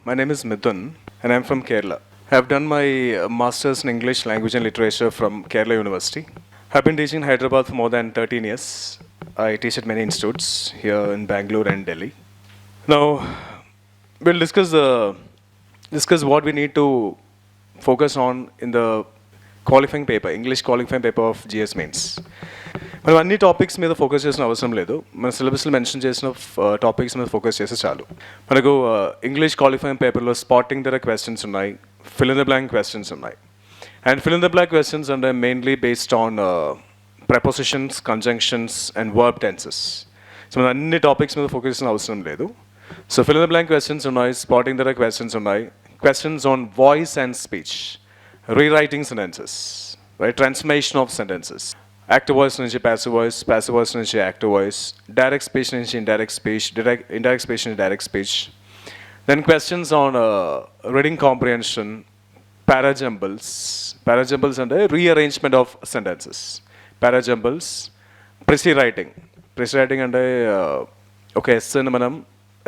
my name is Mithun and I'm from Kerala. I've done my Masters in English Language and Literature from Kerala University. I've been teaching in Hyderabad for more than 13 years. I teach at many institutes here in Bangalore and Delhi. Now, we'll discuss what we need to focus on in the qualifying paper, English qualifying paper of GS Mains. మనం అన్ని topics మీద focus చేసిన అవసరం లేదు. మన సిలబస్లో mention చేసిన topics మీద ఫోకస్ చేస్తే చాలు. మనకు ఇంగ్లీష్ క్వాలిఫైయింగ్ పేపర్లో స్పాటింగ్ దగ్గర క్వశ్చన్స్ ఉన్నాయి, fill in the blank questions ఉన్నాయి. And fill in the blank questions అంటే mainly based on prepositions, conjunctions and verb tenses. So మనం అన్ని టాపిక్స్ మీద ఫోకస్ చేసిన అవసరం లేదు. So fill in the blank questions ఉన్నాయి, స్పాటింగ్ దగ్గర క్వశ్చన్స్ ఉన్నాయి, questions on voice and speech, rewriting sentences, right, transformation of sentences, active voice నుంచి ప్యాసివ్ వాయిస్ నుంచి యాక్టివ్ వాయిస్, డైరెక్ట్ స్పీచ్ నుంచి ఇండైరెక్ట్ స్పీచ్, ఇండైరెక్ట్ స్పీచ్ నుంచి direct speech. Then questions on reading comprehension, parajumbles అంటే rearrangement of sentences, parajumbles, precis writing అంటే ఒక ఎస్సేని మనం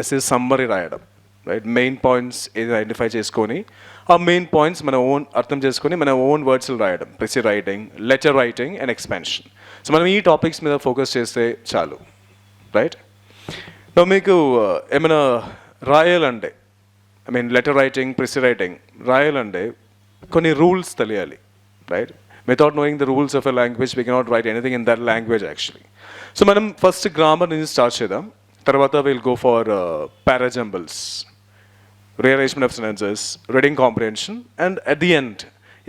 essay summary రాయడం, రైట్, మెయిన్ పాయింట్స్ ఏది ఐడెంటిఫై చేసుకొని ఆ మెయిన్ పాయింట్స్ మన ఓన్ అర్థం చేసుకొని మన ఓన్ వర్డ్స్లో రాయడం, precis writing, letter writing and expansion. So మనం ఈ టాపిక్స్ మీద ఫోకస్ చేస్తే చాలు, రైట్. మీకు ఏమైనా రాయాలంటే, I mean letter writing, precis writing రాయాలంటే కొన్ని రూల్స్ తెలియాలి, right. Without knowing the rules of a language we cannot write anything in that language actually. So మనం ఫస్ట్ గ్రామర్ నుంచి స్టార్ట్ చేద్దాం, తర్వాత will go for parajumbles, rearrangement of sentences, reading comprehension, and at the end,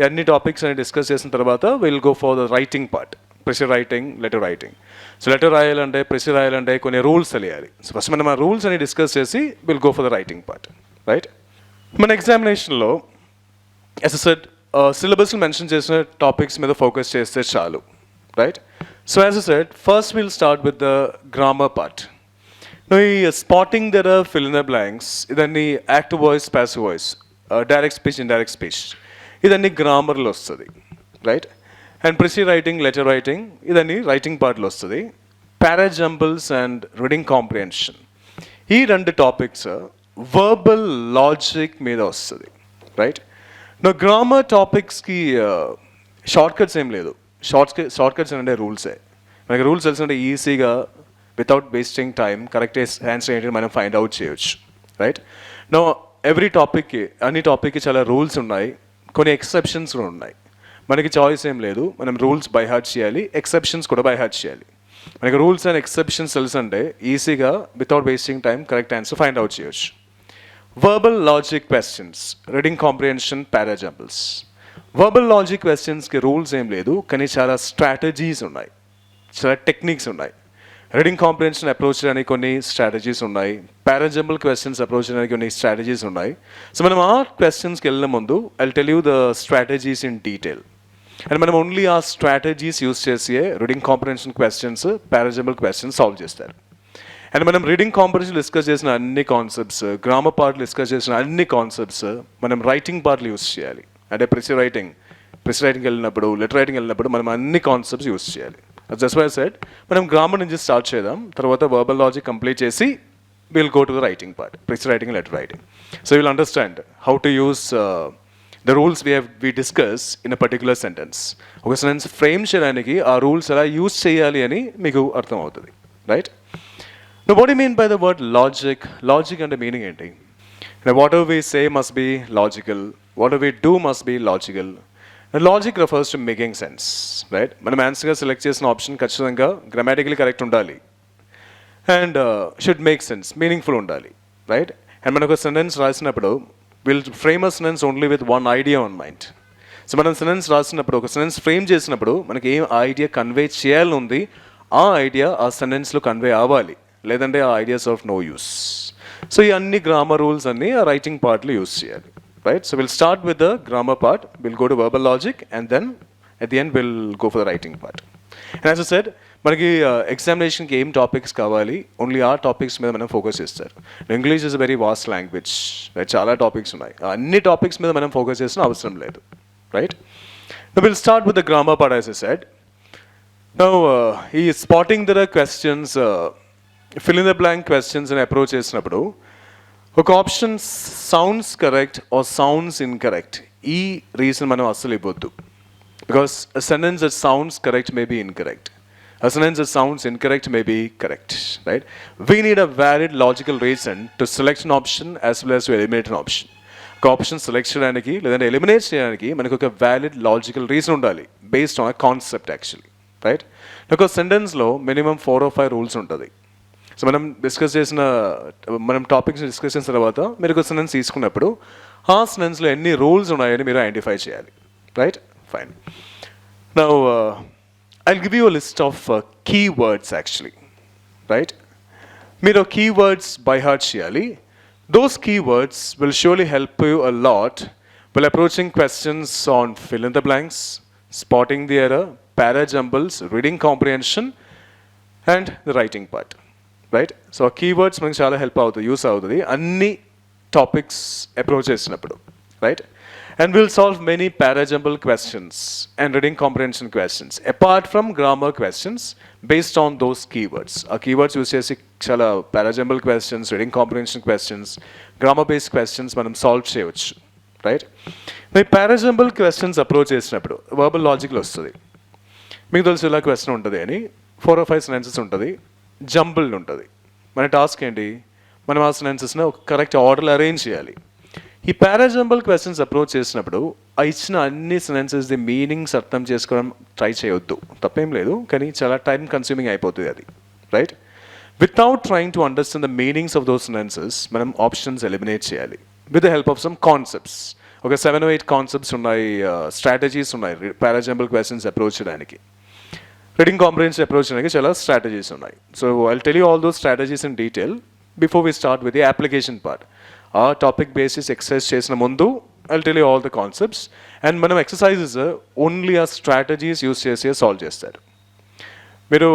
అన్ని topics అని discuss చేసిన తర్వాత will go for the writing part, precis writing, letter writing. So letter రాయాలంటే, precis రాయాలంటే కొన్ని రూల్స్ తెలియాలి. సో ఫస్ట్ మనం ఆ రూల్స్ అని డిస్కస్ చేసి will go for the writing part, right. మన ఎగ్జామినేషన్లో as I said syllabus mention చేసిన టాపిక్స్ మీద ఫోకస్ చేస్తే చాలు, right. So as I said first will start with the grammar part. ఈ స్పాటింగ్ దగ్గర ఫిల్ ఇన్ ద బ్లాంక్స్ ఇదన్నీ active voice, passive voice, direct speech, indirect speech ఇదన్నీ గ్రామర్లో వస్తుంది, right. And precis writing, letter writing ఇదన్నీ writing పార్ట్లో వస్తుంది. Parajumbles and reading comprehension ఈ రెండు టాపిక్స్ వర్బల్ లాజిక్ మీద వస్తుంది, రైట్. నా గ్రామర్ టాపిక్స్కి షార్ట్ కట్స్ ఏం లేదు. షార్ట్ కట్స్ అంటే రూల్సే. మనకి రూల్స్ తెలిసినట్టే ఈజీగా without wasting time correct answer ఏంటి మనం ఫైండ్ అవుట్ చేయొచ్చు, రైట్. నో ఎవ్రీ టాపిక్కి, అన్ని టాపిక్కి చాలా రూల్స్ ఉన్నాయి, కొన్ని ఎక్సెప్షన్స్ కూడా ఉన్నాయి. మనకి చాయిస్ ఏం లేదు, మనం రూల్స్ బై హార్ట్ చేయాలి, ఎక్సెప్షన్స్ కూడా బై హార్ట్ చేయాలి. మనకి రూల్స్ అండ్ ఎక్సెప్షన్స్ తెలుసు అంటే ఈజీగా without wasting time correct answer find out చేయొచ్చు. Verbal logic questions, reading comprehension, parajumbles. Verbal logic క్వశ్చన్స్కి రూల్స్ ఏం లేదు, కానీ చాలా స్ట్రాటజీస్ ఉన్నాయి, చాలా టెక్నిక్స్ ఉన్నాయి. రీడింగ్ కాంప్రిహెన్షన్ అప్రోచ్ చేయడానికి కొన్ని స్ట్రాటజీస్ ఉన్నాయి, పారాజంబుల్ క్వశ్చన్స్ అప్రోచ్ చేయడానికి కొన్ని స్ట్రాటజీస్ ఉన్నాయి. సో మనం ఆ క్వశ్చన్స్కి వెళ్ళిన ముందు I tell you the strategies in detail. And మనం ఓన్లీ ఆ స్ట్రాటజీస్ యూస్ చేసి reading comprehension questions, parajumble questions solve చేస్తారు. అండ్ మనం రీడింగ్ కాంప్రిహెన్షన్ డిస్కస్ చేసిన అన్ని కాన్సెప్ట్స్, గ్రామర్ పార్ట్లు డిస్కస్ చేసిన అన్ని కాన్సెప్ట్స్ మనం రైటింగ్ పార్ట్లు యూస్ చేయాలి. అంటే ప్రిసి రైటింగ్ వెళ్ళినప్పుడు, లెటర్ రైటింగ్ వెళ్ళినప్పుడు మనం అన్ని కాన్సెప్ట్స్ యూస్ చేయాలి. జస్ట్ వై సెడ్ మనం గ్రామర్ నుంచి స్టార్ట్ చేద్దాం, తర్వాత వర్బల్ లాజిక్ కంప్లీట్ చేసి will go to the writing part, precis writing, letter writing. So will understand how to use the rules we discuss in a particular sentence. ఒక sentence frame చేయడానికి ఆ rules ఎలా use చేయాలి అని మీకు అర్థం అవుతుంది, right. Know what you mean by the word logic? Logic అంటే మీనింగ్ ఏంటి? Whatever we say must be logical, whatever we do must be logical. Logic refers to making sense, right. మనం ఆన్సర్గా select చేసిన option ఖచ్చితంగా grammatically correct ఉండాలి and should make sense, meaningful ఉండాలి, right. And మనకు sentence రాసినప్పుడు will frame a sentence only with one idea on mind. So మనం sentence రాసినప్పుడు, ఒక సెంటెన్స్ ఫ్రేమ్ చేసినప్పుడు మనకి ఏం ఐడియా కన్వే చేయాలని ఉంది, ఆ ఐడియా ఆ సెంటెన్స్లో కన్వే అవ్వాలి, లేదంటే ఆ ideas of no use. So ఈ అన్ని గ్రామర్ రూల్స్ అన్నీ ఆ రైటింగ్ పార్ట్లో యూస్ చేయాలి, right. So we'll start with the grammar part, we'll go to verbal logic, and then at the end we'll go for the writing part. And as I said, మనకి ఎగ్జామినేషన్కి ఏం topics కావాలి, only ఆ topics మీద మనం focus చేస్తారు. English is a very vast language, right. చాలా topics ఉన్నాయి, అన్ని టాపిక్స్ మీద మనం ఫోకస్ చేసిన అవసరం లేదు, right. Will start with the grammar part as I said. Now ఈ spotting the questions, fill in the blank questions అని అప్రోచ్ చేసినప్పుడు ఒక option sounds correct or sounds incorrect, ఈ రీజన్ మనం అస్సలు ఇవ్వద్దు. Because a sentence that sounds correct may be incorrect. A sentence that sounds incorrect may be correct, right? We need a valid logical reason to select an option as well as to eliminate an option. ఒక option select చేయడానికి లేదంటే eliminate చేయడానికి మనకు ఒక valid logical reason ఉండాలి, based on a concept actually, right? ఒక సెంటెన్స్లో minimum 4 or 5 rules ఉంటుంది. So మనం టాపిక్స్ డిస్కస్ చేసిన తర్వాత మీరు ఒక సెంటెన్స్ తీసుకున్నప్పుడు ఆ సెంటెన్స్లో ఎన్ని రూల్స్ ఉన్నాయని మీరు ఐడెంటిఫై చేయాలి, right? Fine. Now I'll give you a list of keywords actually, right? మీరు keywords by heart చేయాలి. Those keywords will surely help you a lot while approaching questions on fill in the blanks, spotting the error, parajumbles, reading comprehension and the writing part, right? So keywords మనకి చాలా help అవుతుంది, use అవుతుంది అన్ని topics approach చేసినప్పుడు, right? And we'll solve many parajumble questions and reading comprehension questions apart from grammar questions based on those keywords. Our keywords use chesi chala parajumble questions, reading comprehension questions, grammar based questions manam solve cheyochu, right? Mee parajumble questions approach chesinappudu verbal logic lo vastadi. Meeku telusu ila question untadi ani 4 or 5 sentences untadi, jumbled untadi. Mana task enti manam aa sentences ni oka correct order lo arrange cheyali. ఈ పారాజంబల్ questions approach చేసినప్పుడు ఆ ఇచ్చిన అన్ని sentences the meanings అర్థం చేసుకోవడం try చేయొద్దు, తప్పేం లేదు, కానీ చాలా టైం కన్స్యూమింగ్ అయిపోతుంది అది, right? Without trying to understand the meanings of those sentences మనం ఆప్షన్స్ ఎలిమినేట్ చేయాలి with the help of some concepts. ఒక 7 or 8 కాన్సెప్ట్స్ ఉన్నాయి, స్ట్రాటజీస్ ఉన్నాయి పారాజంబల్ క్వశ్చన్స్ అప్రోచ్ చేయడానికి. రీడింగ్ కాంప్రిహెన్షన్ అప్రోచ్ చేయడానికి చాలా స్ట్రాటజీస్ ఉన్నాయి. So I'll tell you all those strategies in detail before we start with the application part. ఆ topic basis exercise చేసిన ముందు I'll tell you all the concepts and మనం exercises only ఆ strategies use చేసి solve చేస్తారు. మీరు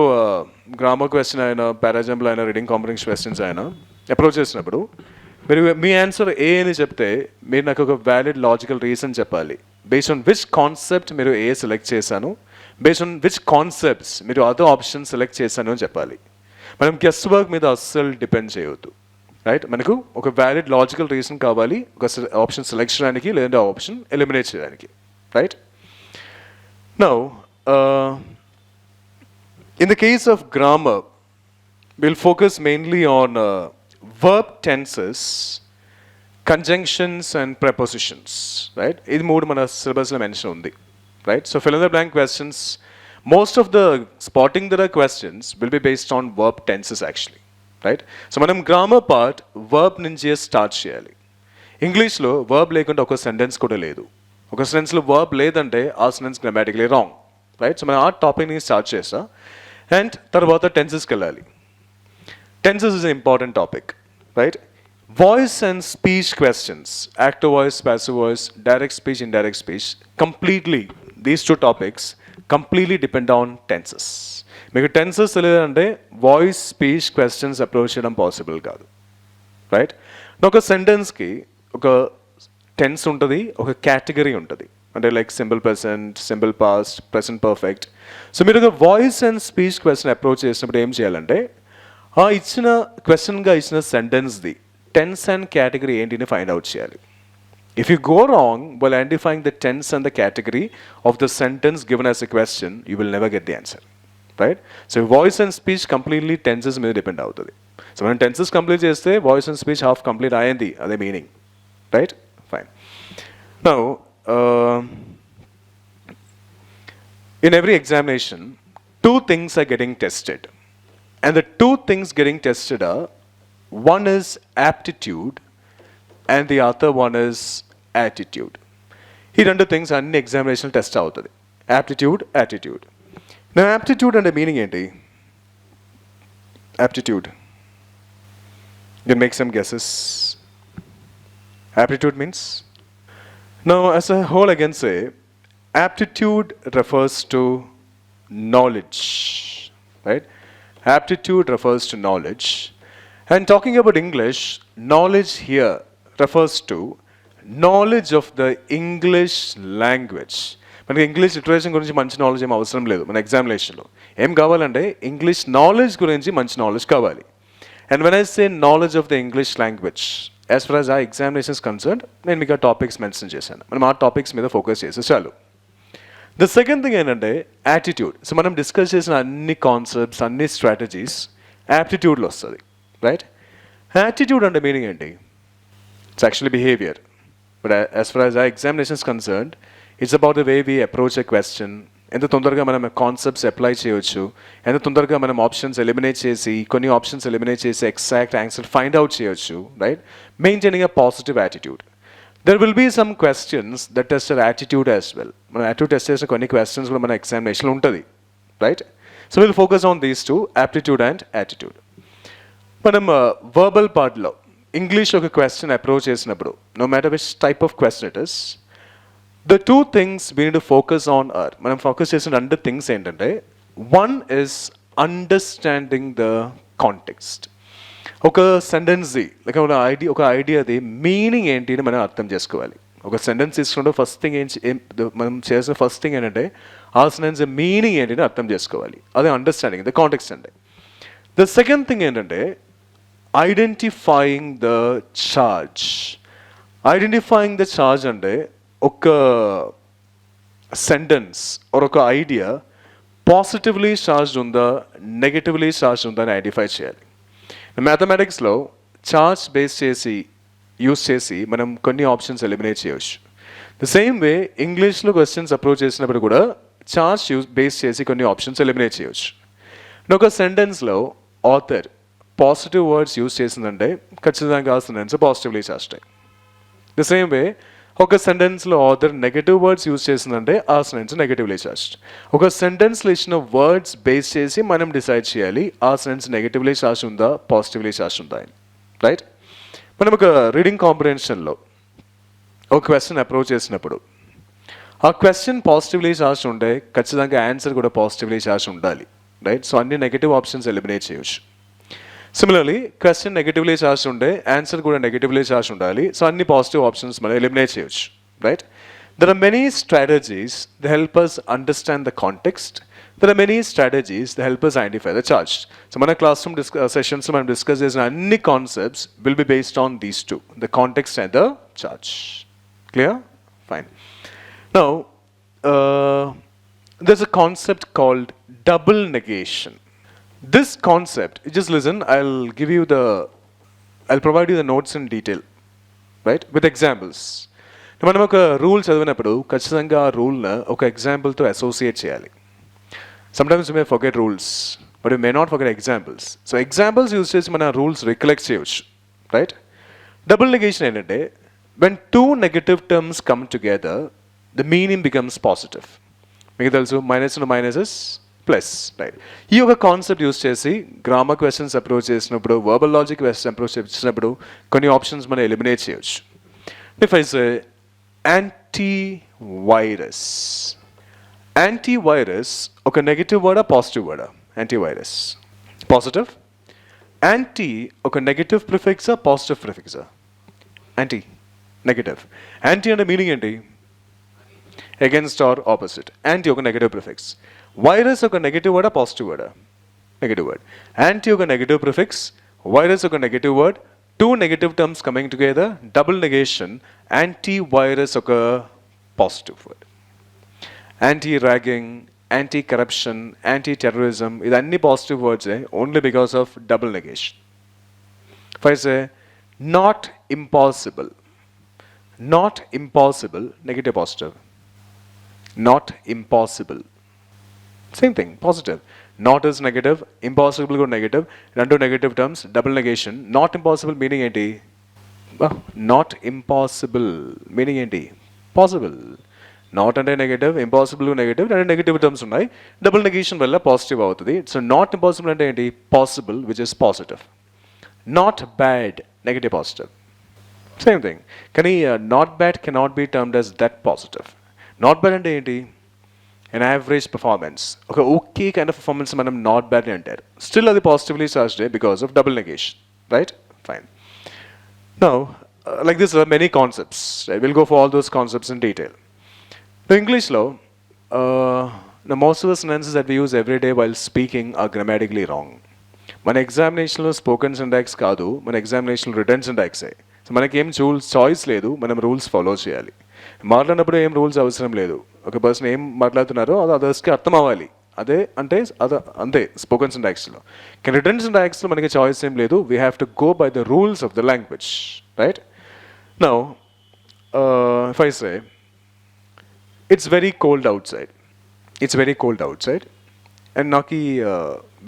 grammar question అయినా parajumble అయినా రీడింగ్ కాంప్రిహెన్షన్ క్వశ్చన్స్ అయినా అప్రోచ్ చేసినప్పుడు మీరు మీ ఆన్సర్ ఏ అని చెప్తే మీరు నాకు ఒక వ్యాలిడ్ లాజికల్ రీజన్ చెప్పాలి, బేస్డ్ ఆన్ విచ్ కాన్సెప్ట్ మీరు ఏ సెలెక్ట్ చేశాను, బేస్డ్ ఆన్ విచ్ కాన్సెప్ట్స్ మీరు అదర్ ఆప్షన్ సెలెక్ట్ చేశాను అని చెప్పాలి. మనం గెస్ట్ వర్క్ మీద అస్సలు డిపెండ్ చేయవద్దు, రైట్? మనకు ఒక వ్యాలిడ్ లాజికల్ రీజన్ కావాలి ఒక ఆప్షన్ సెలెక్ట్ చేయడానికి లేదంటే ఆప్షన్ ఎలిమినేట్ చేయడానికి, right? Now in the case of grammar will focus mainly on verb tenses, conjunctions and prepositions, right? ఇది మూడు మన సిలబస్లో మెన్షన్ ఉంది, right? So fill in the blank questions, most of the spotting the questions will be based on verb tenses actually, right? So మనం grammar part verb నుంచి start చేయాలి. ఇంగ్లీష్లో verb లేకుండా ఒక సెంటెన్స్ కూడా లేదు. ఒక సెంటెన్స్లో వర్బ్ లేదంటే ఆ సెంటెన్స్ గ్రామాటికలీ రాంగ్, రైట్? సో మనం ఆ టాపిక్ నుంచి స్టార్ట్ చేస్తా అండ్ తర్వాత టెన్సెస్కి వెళ్ళాలి. Tenses is important topic, right? Voice and speech questions, active voice, passive voice, direct speech, indirect speech, completely these 2 topics completely depend on tenses. మీకు tenses తెలియదంటే voice speech questions approach చేయడం possible కాదు, right? ఒక సెంటెన్స్కి ఒక tense ఉంటుంది, ఒక category ఉంటుంది, అంటే like simple present, simple past, present perfect. So మీరు ఒక voice and speech question approach చేసినప్పుడు ఏం చేయాలంటే ఆ ఇచ్చిన క్వశ్చన్గా ఇచ్చిన సెంటెన్స్ది టెన్స్ అండ్ కేటగిరీ ఏంటిని ఫైండ్ అవుట్ చేయాలి. If you go wrong while identifying the tense and the category of the sentence given as a question, you will never get the answer, right? So voice and speech completely tenses మీద depend అవుతుంది. So మనం tenses complete చేస్తే voice and speech half complete అయ్యింది, అదే meaning, right? Fine. Now in every examination 2 things are getting tested, and the 2 things getting tested are, one is aptitude and the other one is attitude. ఈ 2 things అన్ని examination test అవుతుంది, aptitude, attitude. నా aptitude అంటే meaning ఏంటి? Aptitude, you can make some guesses. Aptitude means, now as a whole I can say aptitude refers to knowledge, right? Aptitude refers to knowledge, and talking about English, knowledge here refers to knowledge of the English language. మనకి English literature గురించి మంచి knowledge ఏం అవసరం లేదు. మన ఎగ్జామినేషన్లో ఏం కావాలంటే ఇంగ్లీష్ నాలెడ్జ్ గురించి మంచి నాలెడ్జ్ కావాలి. And when I say knowledge of the English language, as far as our examination is concerned, నేను మీకు ఆ టాపిక్స్ మెన్షన్ చేశాను. మనం ఆ టాపిక్స్ మీద ఫోకస్ చేస్తే చాలు. ద సెకండ్ థింగ్ ఏంటంటే యాటిట్యూడ్. సో మనం డిస్కస్ చేసిన అన్ని కాన్సెప్ట్స్, అన్ని స్ట్రాటజీస్ యాప్టిట్యూడ్లో వస్తుంది, రైట్? యాటిట్యూడ్ అంటే మీనింగ్ ఏంటి? It's actually behaviour. But as for as our examination is concerned, it's about the way we approach a question. ఎంత తొందరగా మనం కాన్సెప్ట్స్ అప్లై చేయొచ్చు, ఎంత తొందరగా మనం ఆప్షన్స్ ఎలిమినేట్ చేసి, కొన్ని ఆప్షన్స్ ఎలిమినేట్ చేసి ఎగ్జాక్ట్ ఆన్సర్ ఫైండ్ అవుట్ చేయొచ్చు, right? Maintaining a positive attitude. There will be some questions that test our attitude as well. మనం యాటిట్యూడ్ టెస్ట్ చేసిన కొన్ని క్వశ్చన్స్ కూడా మన ఎగ్జామినేషన్లో ఉంటుంది, right? So will focus on these two, aptitude and attitude. మనం verbal పార్ట్లో ఇంగ్లీష్ ఒక క్వశ్చన్ అప్రోచ్ చేసినప్పుడు, no matter which type of question it is, the two things we need to focus on are, మనం focus చేసిన రెండు things ఏంటంటే, one is understanding the context. ఒక సెంటెన్స్ది లేక ఒక ఐడియాది మీనింగ్ ఏంటి అని మనం అర్థం చేసుకోవాలి. ఒక సెంటెన్స్ తీసుకుంటే ఫస్ట్ థింగ్ మనం చేసిన ఫస్ట్ థింగ్ ఏంటంటే ఆ సెంటెన్స్ మీనింగ్ ఏంటి అని అర్థం చేసుకోవాలి. అదే అండర్స్టాండింగ్ ద కాంటెక్స్ట్ అంటే. ద సెకండ్ థింగ్ ఏంటంటే identifying the charge. Identifying the charge అంటే ఒక సెంటెన్స్ ఒక ఐడియా పాజిటివ్లీ చార్జ్డ్ ఉందా, నెగటివ్లీ చార్జ్డ్ ఉందా అని ఐడెంటిఫై చేయాలి. మ్యాథమెటిక్స్లో చార్జ్ బేస్ చేసి యూస్ చేసి మనం కొన్ని ఆప్షన్స్ ఎలిమినేట్ చేయవచ్చు. ద సేమ్ వే ఇంగ్లీష్లో క్వశ్చన్స్ అప్రోచ్ చేసినప్పుడు కూడా చార్జ్ బేస్ చేసి కొన్ని ఆప్షన్స్ ఎలిమినేట్ చేయవచ్చు. ఒక సెంటెన్స్లో ఆథర్ పాజిటివ్ వర్డ్స్ యూస్ చేసిందంటే ఖచ్చితంగా ఆ sentence positively charged. The same way ఒక సెంటెన్స్లో ఆథర్ నెగటివ్ వర్డ్స్ యూజ్ చేసిందంటే ఆ సెంటెన్స్ నెగటివ్లీ చార్జ్డ్. ఒక సెంటెన్స్లో ఇచ్చిన వర్డ్స్ బేస్ చేసి మనం డిసైడ్ చేయాలి ఆ సెంటెన్స్ నెగటివ్లీ చార్జ్ ఉందా, పాజిటివ్లీ చార్జ్ ఉందా అని, రైట్? మనం ఒక రీడింగ్ కాంప్రిహెన్షన్లో ఒక క్వశ్చన్ అప్రోచ్ చేసినప్పుడు ఆ క్వశ్చన్ పాజిటివ్లీ చార్జ్ ఉంటే ఖచ్చితంగా ఆన్సర్ కూడా పాజిటివ్లీ చార్జ్ ఉండాలి, రైట్? సో అన్ని నెగటివ్ ఆప్షన్స్ ఎలిమినేట్ చేయొచ్చు. సిమిలర్లీ క్వశ్చన్ నెగటివ్లీ చార్జ్ ఉంటే ఆన్సర్ కూడా నెగటివ్లీ చార్జ్ ఉండాలి. సో అన్ని పాజిటివ్ ఆప్షన్స్ మనం ఎలిమినేట్ చేయొచ్చు, right? There are many strategies the help us understand the context. There are many strategies the help us identify the charge. So మన classroom sessions మనం discuss చేసిన అన్ని concepts will be based on these two, the context and the charge. Clear? Fine. Now there's a concept called double negation. This concept, just listen, I'll provide you the notes in detail, right? With examples. మనం ఒక rule చదివినప్పుడు ఖచ్చితంగా ఆ రూల్ని ఒక ఎగ్జాంపుల్తో associate చేయాలి. Sometimes you may forget rules, but you may not forget examples. So examples use చేసి మన rules recollect చేయవచ్చు, రైట్? డబుల్ నెగేషన్ ఏంటంటే when two negative terms come together, the meaning becomes positive. మీకు తెలుసు minus to minus is plus, right? ఈ ఒక concept use చేసి grammar questions approach చేసినప్పుడు, వర్బల్ లాజిక్ క్వశ్చన్ అప్రోచ్ చేసినప్పుడు కొన్ని ఆప్షన్స్ మనం ఎలిమినేట్ చేయొచ్చు. If I say antivirus. Antivirus ఒక నెగటివ్ వర్డా పాజిటివ్ వర్డా? Antivirus positive. యాంటీ ఒక నెగటివ్ ప్రిఫిక్సా పాజిటివ్ ప్రిఫిక్సా? Anti negative. యాంటీ అంటే మీనింగ్ ఏంటి? Against or opposite. యాంటీ ఒక నెగటివ్ ప్రిఫిక్స్. వైరస్ ఒక నెగటివ్ వర్డా పాజిటివ్ వర్డా? Negative word. యాంటీ ఒక నెగటివ్ ప్రిఫిక్స్, వైరస్ ఒక negative word, two negative terms coming together, double negation. Anti virus ఒక positive word. Anti ragging, anti corruption, anti terrorism, ఇదన్నీ positive వర్డ్సే only because of double negation. First not impossible. Not impossible negative positive. Not impossible same thing positive. Not is negative, impossible కూడా negative, రెండు negative terms, double negation. Not impossible meaning ఏంటి? Not impossible meaning ఏంటి? Possible. Not అంటే negative, impossible negative, రెండు negative terms ఉన్నాయి, double negation వల్ల positive అవుతుంది. So not impossible అంటే ఏంటి? Possible which is positive. Not bad negative positive, same thing. కానీ not bad cannot be termed as that positive. Not bad అంటే ఏంటి? an average performance. Okay, okay kind of performance మనం not bad అంటారు. Still అది positively charged because of double negation, right? Fine. Now like this there are many concepts, right? We'll go for all those concepts in detail. The Englishలో most of the sentences that we use every day while speaking are grammatically wrong. మన ఎగ్జామినేషన్లో spoken syntax కాదు, మన ఎగ్జామినేషన్లో return సింటాక్సే. So మనకేం choice లేదు, మనం rules follow చేయాలి. మాట్లాడినప్పుడు ఏం రూల్స్ అవసరం లేదు. ఒక పర్సన్ ఏం మాట్లాడుతున్నారో అది అదర్స్కి అర్థం అవ్వాలి. అదే అంటే అంతే స్పోకెన్ సింటాక్స్లో. కానీ రిటర్న్ సింటాక్స్లో మనకి చాయిస్ ఏం లేదు. We have to go by the rules of the language, right? Now if I say it's very cold out side, it's very cold out side and నాకు ఈ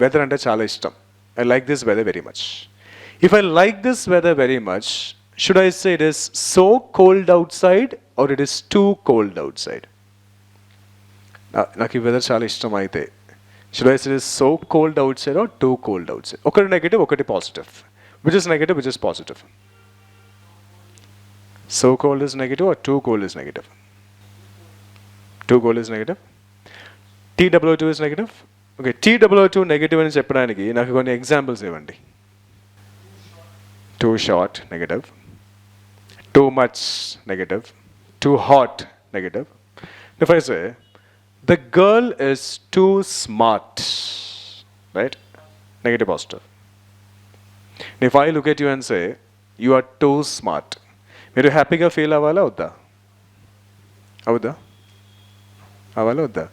వెదర్ అంటే చాలా ఇష్టం. I like this weather very much. If I like this weather very much, should I say it is so cold outside or it is too cold outside? నాకు ఈ weather చాలా ఇష్టం అయితే should I say it is so cold outside or too cold outside? ఒకటి negative, ఒకటి positive. Which is negative, which is positive? So cold is negative or too cold is negative? Too cold is negative. TWO2 is negative. Okay, TWO2 negative అని చెప్పడానికి నాకు కొన్ని examples ఇవ్వండి. Too short negative, too much negative, too hot negative. If I say the girl is too smart, right? Negative positive. If I look at you and say you are too smart, మీరు హ్యాపీగా feel అవ్వాలా వద్దా? అవుద్దా? అవ్వాలా వద్దా?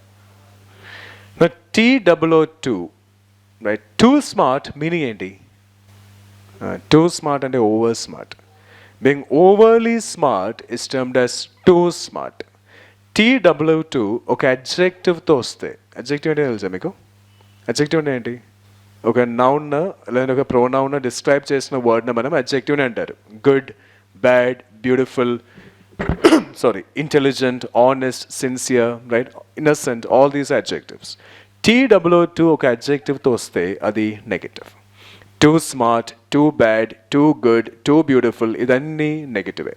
TWO2, right? Too smart meaning ఏంటి? Too smart అంటే over smart. Being overly smart is termed as too smart. TWO2 ఒక అడ్జెక్టివ్తో వస్తే, అడ్జెక్టివ్ అంటే తెలుసా మీకు? అడ్జెక్టివ్ అంటే ఏంటి? ఒక నౌన్ లేదా ఒక ప్రోనౌన్ డిస్క్రైబ్ చేసిన వర్డ్ని మనం అడ్జెక్టివ్ అని అంటారు. Good, bad, beautiful, sorry, intelligent, honest, sincere, right? Innocent, all these adjectives. TWO2 ఒక అడ్జెక్టివ్తో వస్తే అది negative. Two smart, too bad, too good, two beautiful, ఇదన్నీ నెగటివే,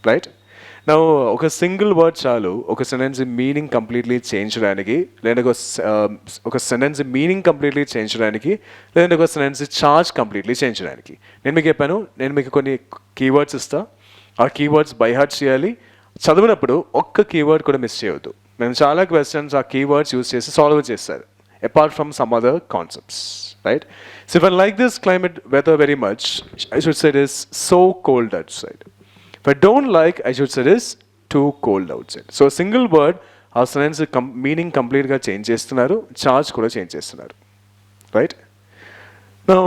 రైట్? నా ఒక సింగిల్ వర్డ్ చాలు ఒక సెంటెన్స్ మీనింగ్ కంప్లీట్లీ చేంజ్ చేయడానికి, లేదంటే ఒక సెంటెన్స్ మీనింగ్ కంప్లీట్లీ చేంజ్ చేయడానికి, లేదంటే ఒక సెంటెన్స్ చార్జ్ కంప్లీట్లీ చేంజ్ చేయడానికి. నేను మీకు చెప్పాను, నేను మీకు కొన్ని కీవర్డ్స్ ఇస్తాను. ఆ కీవర్డ్స్ బై హార్ట్ చేయాలి. చదివినప్పుడు ఒక్క కీవర్డ్ కూడా మిస్ చేయవద్దు. మేము చాలా క్వశ్చన్స్ ఆ కీవర్డ్స్ యూజ్ చేసి సాల్వ్ చేస్తారు, apart from some other concepts, right? So if I like this climate weather very much, I should say it is so cold outside. If I don't like, I should say it is too cold outside. So single word ఆ sentence meaning కంప్లీట్గా change చేస్తున్నారు, charge కూడా change చేస్తున్నారు, right? Now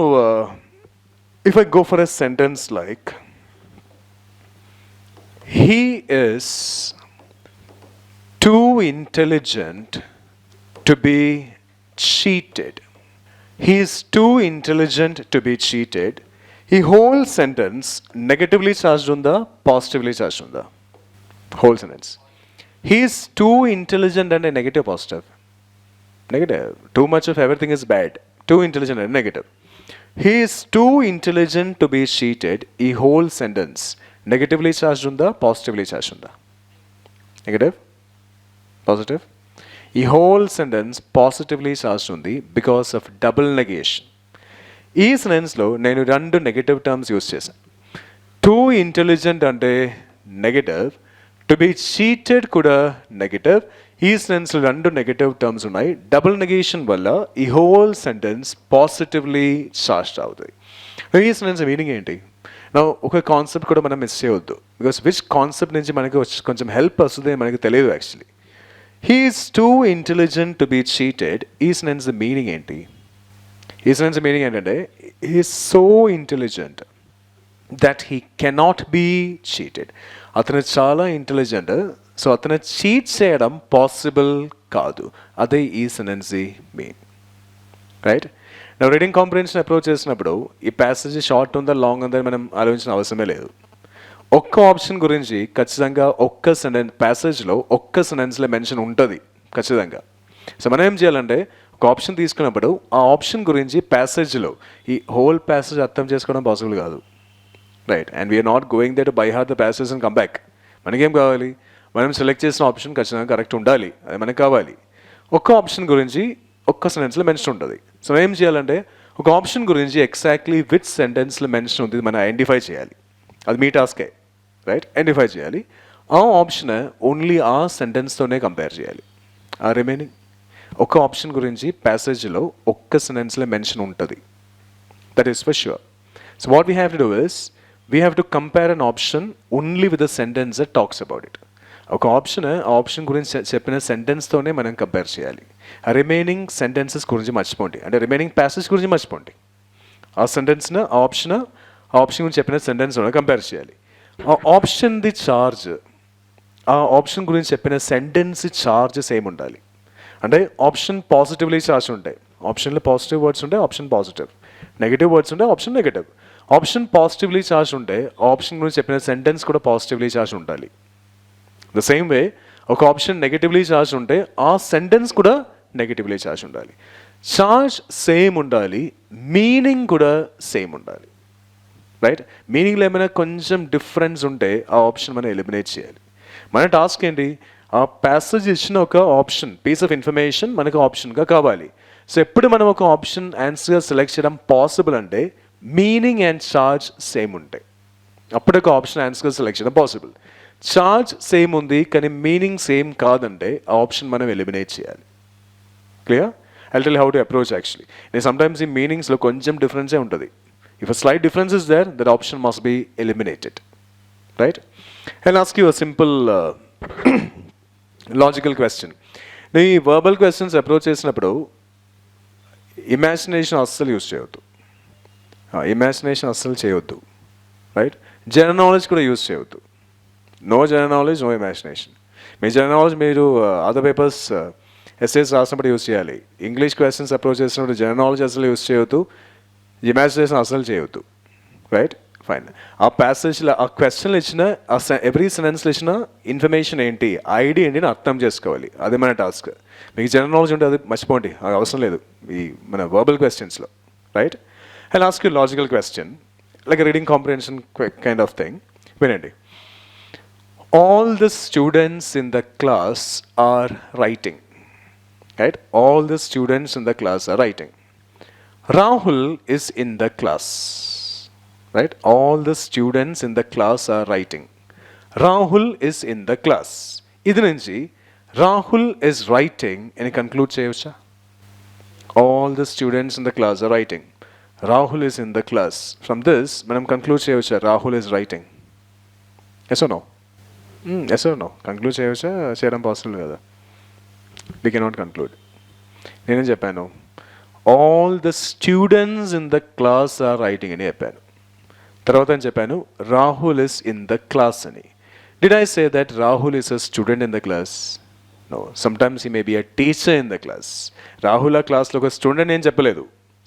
if I go for a sentence like he is too intelligent to be cheated. He is too intelligent to be cheated. ఈ whole sentence negatively charged ఉందా, positively charged ఉందా? Whole sentence. He is too intelligent and a negative, positive. Negative. Too much of everything is bad. Too intelligent and negative. He is too intelligent to be cheated. ఈ whole sentence negatively charge ఉందా, positively charge ఉందా? Negative, positive. ఈ whole sentence positively charge ఉంది because of double negation. ఈ సెంటెన్స్లో నేను రెండు negative terms use చేశాను. Too intelligent అంటే నెగటివ్, టు బి చీటెడ్ కూడా నెగటివ్. ఈ సెంటెన్స్లో రెండు నెగటివ్ టర్మ్స్ ఉన్నాయి. డబుల్ నెగేషన్ వల్ల ఈ హోల్ సెంటెన్స్ పాజిటివ్లీ చార్జ్డ్ అవుతుంది. ఈ సెంటెన్స్ మీనింగ్ ఏంటి? నా ఒక కాన్సెప్ట్ కూడా మనం మిస్ చేయవద్దు, బికాస్ విచ్ కాన్సెప్ట్ నుంచి మనకి కొంచెం హెల్ప్ వస్తుంది మనకి తెలియదు actually. He is too intelligent to be cheated. ఈ సెంటెన్స్ మీనింగ్ ఏంటి? ఈ సెంటెన్స్ మీనింగ్ ఏంటంటే he is so intelligent that he cannot be cheated. అతను చాలా ఇంటెలిజెంట్, సో అతను చీట్ చేయడం పాసిబుల్ కాదు. అదే ఈ సెంటెన్స్ మీన్, రైట్? నా రీడింగ్ కాంప్రిహెన్షన్ అప్రోచ్ చేసినప్పుడు ఈ ప్యాసేజ్ షార్ట్ ఉందా, లాంగ్ ఉందని మనం ఆలోచించిన అవసరమే లేదు. ఒక్క ఆప్షన్ గురించి ఖచ్చితంగా ఒక్క సెంటెన్స్ ప్యాసేజ్లో ఒక్క సెంటెన్స్లో మెన్షన్ ఉంటుంది ఖచ్చితంగా. సో మనం ఏం చేయాలంటే ఒక ఆప్షన్ తీసుకున్నప్పుడు ఆ ఆప్షన్ గురించి ప్యాసేజ్లో ఈ హోల్ ప్యాసేజ్ అర్థం చేసుకోవడం పాసిబుల్ కాదు, right? And we're not going there to by heart the passage and come back. మనకేం కావాలి? మనం సెలెక్ట్ చేసిన ఆప్షన్ ఖచ్చితంగా కరెక్ట్ ఉండాలి, అది మనకు కావాలి. ఒక్క ఆప్షన్ గురించి ఒక్క సెంటెన్స్లో మెన్షన్ ఉంటుంది. సో ఏం చేయాలంటే ఒక ఆప్షన్ గురించి ఎగ్జాక్ట్లీ విచ్ సెంటెన్స్లో మెన్షన్ ఉంది మనం ఐడెంటిఫై చేయాలి. అది మీ టాస్కే, రైట్? ఐడెంటిఫై చేయాలి. ఆ ఆప్షన్ ఓన్లీ ఆ సెంటెన్స్తోనే కంపేర్ చేయాలి. ఆ రిమైనింగ్ ఒక ఆప్షన్ గురించి ప్యాసేజ్లో ఒక్క సెంటెన్స్లో మెన్షన్ ఉంటుంది, That is for sure. So what we have to do is, we have to compare an option only with the sentence that talks about it. ఒక option గురించి చెప్పిన సెంటెన్స్తోనే మనం కంపేర్ చేయాలి. ఆ రిమైనింగ్ సెంటెన్సెస్ గురించి మర్చిపోండి, అంటే రిమైనింగ్ ప్యాసేజ్ గురించి మర్చిపోండి. ఆ సెంటెన్స్ను ఆ ఆప్షన్ గురించి చెప్పిన సెంటెన్స్తోనే కంపేర్ చేయాలి. ఆ ఆప్షన్ది ఛార్జ్, ఆ ఆప్షన్ గురించి చెప్పిన సెంటెన్స్ ఛార్జ్ సేమ్ ఉండాలి. అంటే ఆప్షన్ పాజిటివ్లీ ఛార్జ్ ఉంటాయి, ఆప్షన్లో పాజిటివ్ వర్డ్స్ ఉంటాయి, ఆప్షన్ పాజిటివ్. నెగిటివ్ వర్డ్స్ ఉంటాయి, option negative. Option positively charge ఉంటే ఆప్షన్ గురించి చెప్పిన సెంటెన్స్ కూడా పాజిటివ్లీ ఛార్జ్ ఉండాలి. ద సేమ్ వే ఒక ఆప్షన్ నెగిటివ్లీ ఛార్జ్ ఉంటే ఆ సెంటెన్స్ కూడా నెగిటివ్లీ ఛార్జ్ ఉండాలి. ఛార్జ్ సేమ్ ఉండాలి, మీనింగ్ కూడా సేమ్ ఉండాలి. రైట్? మీనింగ్లో ఏమైనా కొంచెం డిఫరెన్స్ ఉంటే ఆ ఆప్షన్ మనం ఎలిమినేట్ చేయాలి. మన టాస్క్ ఏంటి? ఆ ప్యాసేజ్ ఇచ్చిన ఒక ఆప్షన్, పీస్ ఆఫ్ ఇన్ఫర్మేషన్ మనకు ఆప్షన్గా కావాలి. సో ఎప్పుడు మనం ఒక ఆప్షన్ ఆన్సర్గా సెలెక్ట్ చేయడం పాసిబుల్ అంటే మీనింగ్ అండ్ ఛార్జ్ సేమ్ ఉంటాయి, అప్పుడు ఒక ఆప్షన్ ఆన్సర్గా సెలెక్ట్ చేయడం పాసిబుల్. ఛార్జ్ సేమ్ ఉంది కానీ మీనింగ్ సేమ్ కాదంటే ఆ ఆప్షన్ మనం ఎలిమినేట్ చేయాలి. Clear? I tell how to approach actually. నేను సమ్టైమ్స్ ఈ మీనింగ్స్లో కొంచెం డిఫరెన్సే ఉంటుంది. If a slight difference is there, that option must be eliminated. Right? I'll ask you a simple logical question. నేను ఈ వర్బల్ క్వశ్చన్స్ అప్రోచ్ చేసినప్పుడు ఇమాజినేషన్ అస్సలు యూజ్ చేయవద్దు. ఇమాజినేషన్ అస్సలు చేయవద్దు. రైట్? జనరల్ నాలెడ్జ్ కూడా యూజ్ చేయవద్దు. No general knowledge, no imagination. మీ జనరల్ నాలెడ్జ్ మీరు అదర్ పేపర్స్ ఎస్ఏస్ రాసినప్పుడు యూజ్ చేయాలి. ఇంగ్లీష్ క్వశ్చన్స్ అప్రోచ్ చేసినప్పుడు జనరల్ నాలెడ్జ్ అసలు యూజ్ చేయవద్దు, ఇమాజినేషన్ అసలు చేయవద్దు. రైట్? ఫైన్. ఆ ప్యాసేజ్లో ఆ క్వశ్చన్లు ఇచ్చిన ఎవ్రీ సెంటెన్స్లో ఇచ్చిన ఇన్ఫర్మేషన్ ఏంటి, ఐడియా ఏంటి అని అర్థం చేసుకోవాలి. అదే మన టాస్క్. మీకు జనరల్ నాలెడ్జ్ ఉంటే అది మర్చిపోండి, అది అవసరం లేదు ఈ మన వర్బల్ క్వశ్చన్స్లో. Right? I ask you logical question like reading comprehension kind of thing. వినండి. All the students in the class are writing. Right? All the students in the class are writing. Rahul is in the class. Right? All the students in the class are writing. Rahul is in the class. Idu nunchi Rahul is writing ani conclude cheyocha. All the students in the class are writing. Rahul is in the class. From this manam conclude cheyocha Rahul is writing. Yes or no? Yes or no? Conclude చేయవచ్చా? చేయడం possible కదా. We cannot conclude. నేనేం చెప్పాను? All the students in the class are writing అని చెప్పాను. తర్వాత ఏం చెప్పాను? Rahul is in the class అని. Did I say that Rahul is a student in the class? No. Sometimes he may be a teacher in the class. Rahul ఆ క్లాస్లో ఒక student ఏం చెప్పలేదు,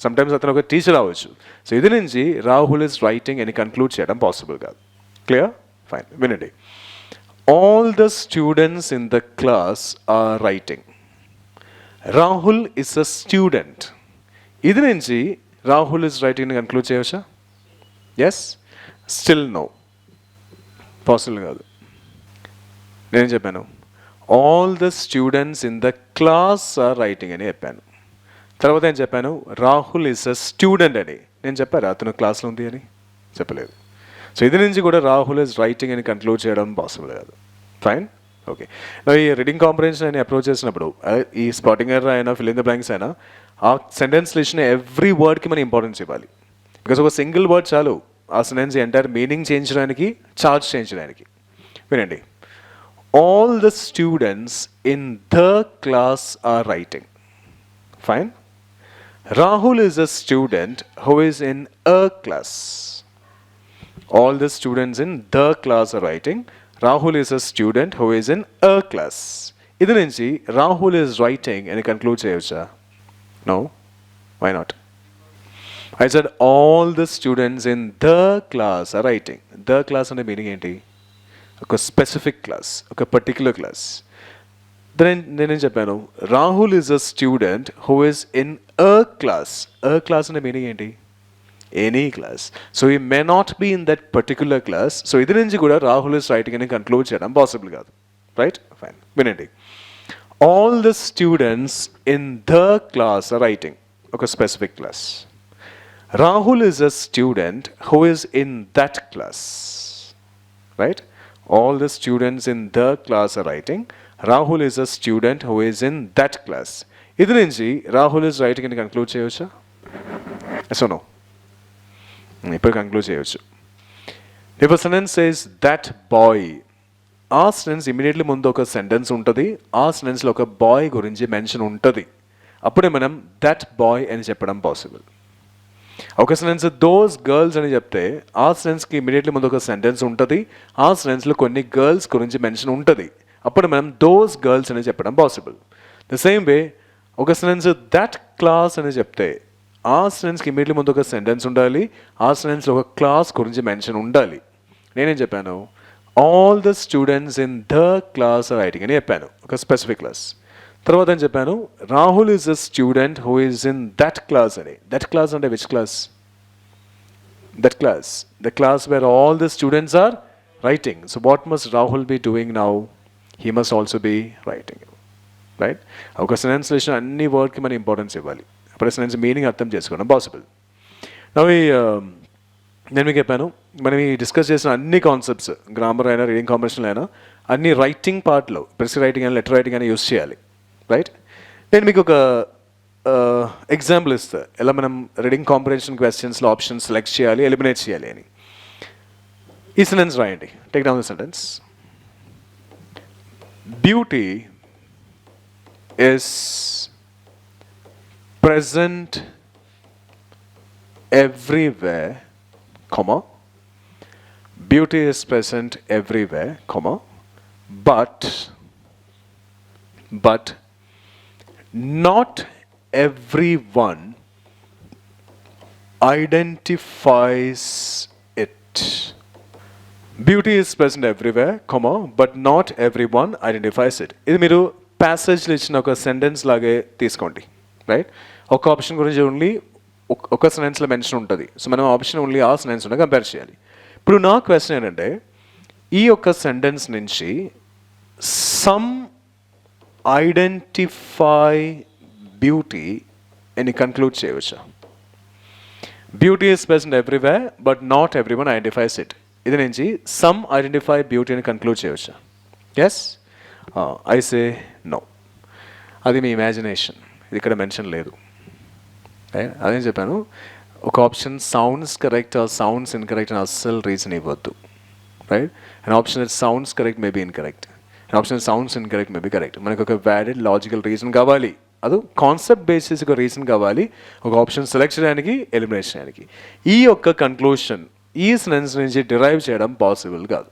సమ్టైమ్స్ అతను ఒక టీచర్ అవ్వచ్చు. సో ఇది నుంచి రాహుల్ ఇస్ రైటింగ్ అని కన్క్లూడ్ చేయడం పాసిబుల్ కాదు. క్లియర్? ఫైన్. వినండి. All the students in the class are writing. Rahul is a student. Idu nunchi Rahul is writing ni conclude cheyocha? Yes? Still no. Possible kaadu. Nenu cheppanu all the students in the class are writing ani cheppanu. Tarvata em cheppanu Rahul is a student ani. Nenu cheppara atanu class lo undi ani? Cheppaledu. So ఇది నుంచి కూడా Rahul is writing అని conclude చేయడం possible కాదు. Fine? Okay. ఈ reading comprehension అని approach చేసినప్పుడు ఈ స్పాటింగ్ ఎర్రర్ అయినా ఫిల్ ఇన్ ద బ్లాంక్స్ అయినా ఆ సెంటెన్స్లో ఇచ్చిన ఎవ్రీ వర్డ్కి మనం ఇంపార్టెన్స్ ఇవ్వాలి. బికాస్ ఒక సింగిల్ వర్డ్ చాలు ఆ సెంటెన్స్ ఎంటైర్ మీనింగ్ చేంజ్ చేయడానికి, ఛార్జ్ చేంజ్ చేయడానికి. వినండి. All the students in the class are writing. Fine. Rahul is a student who is in a class. All the students in the class are writing. Rahul is a student who is in a class. Idu nunchi Rahul is writing and conclude cheyocha? No. Why not? I said all the students in the class are writing. The class ante meaning enti? Oka specific class, oka particular class. Then nenu cheppanu Rahul is a student who is in a class. A class ante meaning enti? Any class. So he may not be in that particular class. So idu nunchi kuda Rahul is writing ani conclude cheyadam possible kaadu. Right? Fine. Vinandi. All the students in the class are writing. Okay, specific class. Rahul is a student who is in that class. Right? All the students in the class are writing. Rahul is a student who is in that class. Idu nunchi Rahul is writing ani conclude cheyocha? Yes or no? ఇప్పుడు conclude చేయవచ్చు. If a sentence says that boy, ఆ sentence immediately ముందు ఒక sentence ఉంటుంది, ఆ సెంటెన్స్లో ఒక bye గురించి mention ఉంటుంది, అప్పుడే మనం దట్ బాయ్ అని చెప్పడం పాసిబుల్. ఒక సెంటెన్స్ దోస్ గర్ల్స్ అని చెప్తే ఆ సెంటెన్స్కి ఇమీడియట్లీ ముందు ఒక సెంటెన్స్ ఉంటుంది, ఆ సెంటెన్స్లో కొన్ని గర్ల్స్ గురించి మెన్షన్ ఉంటుంది, అప్పుడు మనం దోస్ గర్ల్స్ అని చెప్పడం పాసిబుల్. ద సేమ్ వే ఒక సెంటెన్స్ దట్ క్లాస్ అని చెప్తే ఆ సెంటెన్స్కి ఇమీడియట్లీ ముందు ఒక సెంటెన్స్ ఉండాలి, ఆ సెంటెన్స్లో ఒక క్లాస్ గురించి మెన్షన్ ఉండాలి. నేనేం చెప్పాను, all the students in the class are writing అని చెప్పాను, ఒక స్పెసిఫిక్ క్లాస్. తర్వాత ఏం చెప్పాను, Rahul is a student who is in that class అని. దట్ క్లాస్ అంటే which class? That class, the class where all the students are writing. So what must Rahul be doing now? He must also be writing. Right? ఒక సెంటెన్స్లో ఇచ్చిన అన్ని వర్డ్కి మనం importance ఇవ్వాలి, అప్పుడు సెంటెన్స్ మీనింగ్ అర్థం చేసుకోవడం పాసిబుల్. నేను మీకు చెప్పాను, మనం ఈ డిస్కస్ చేసిన అన్ని కాన్సెప్ట్స్, గ్రామర్ అయినా రీడింగ్ కాంప్రహెన్షన్ అయినా, అన్ని రైటింగ్ పార్ట్లో ప్రెస్ రైటింగ్ అయినా లెటర్ రైటింగ్ అయినా యూస్ చేయాలి. రైట్? నేను మీకు ఒక ఎగ్జాంపుల్ ఇస్తా, ఎలా మనం రీడింగ్ కాంప్రహెన్షన్ క్వశ్చన్స్లో ఆప్షన్స్ సెలెక్ట్ చేయాలి, ఎలిమినేట్ చేయాలి అని. ఈ సెంటెన్స్ రాయండి. Take down the sentence. Beauty is present everywhere, comma, beauty is present everywhere, comma, but not everyone identifies it. Beauty is present everywhere, comma, but not everyone identifies it. ఇది మీరు ప్యాసేజ్లో ఇచ్చిన ఒక sentence లాగే తీసుకోండి. Right? ఒక option గురించి only ఒక సెంటెన్స్లో మెన్షన్ ఉంటుంది, సో మనం ఆప్షన్ ఓన్లీ ఆ సెంటెన్స్ ఉన్న కంపేర్ చేయాలి. ఇప్పుడు నా క్వశ్చన్ ఏంటంటే, ఈ యొక్క సెంటెన్స్ నుంచి సమ్ ఐడెంటిఫై బ్యూటీ అని కన్క్లూడ్ చేయవచ్చా? Beauty is present everywhere but not everyone identifies it. ఇది నుంచి సమ్ ఐడెంటిఫై బ్యూటీ అని కన్క్లూడ్ చేయవచ్చా? Yes, I say no. అది మీ ఇమాజినేషన్, ఇది ఇక్కడ మెన్షన్ లేదు. అదేం చెప్పాను, ఒక option sounds correct or sounds incorrect అని అస్సలు రీజన్ ఇవ్వద్దు. Right? And option it sounds correct may be incorrect, and option sounds incorrect may be correct. మనకు ఒక వ్యాలిడ్ లాజికల్ రీజన్ కావాలి, అది కాన్సెప్ట్ బేసిస్ ఒక రీజన్ కావాలి, ఒక ఆప్షన్ సెలెక్ట్ చేయడానికి, ఎలిమినేట్ చేయడానికి. ఈ యొక్క కన్క్లూషన్ ఈ సెంటెన్స్ నుంచి డిరైవ్ చేయడం పాసిబుల్ కాదు.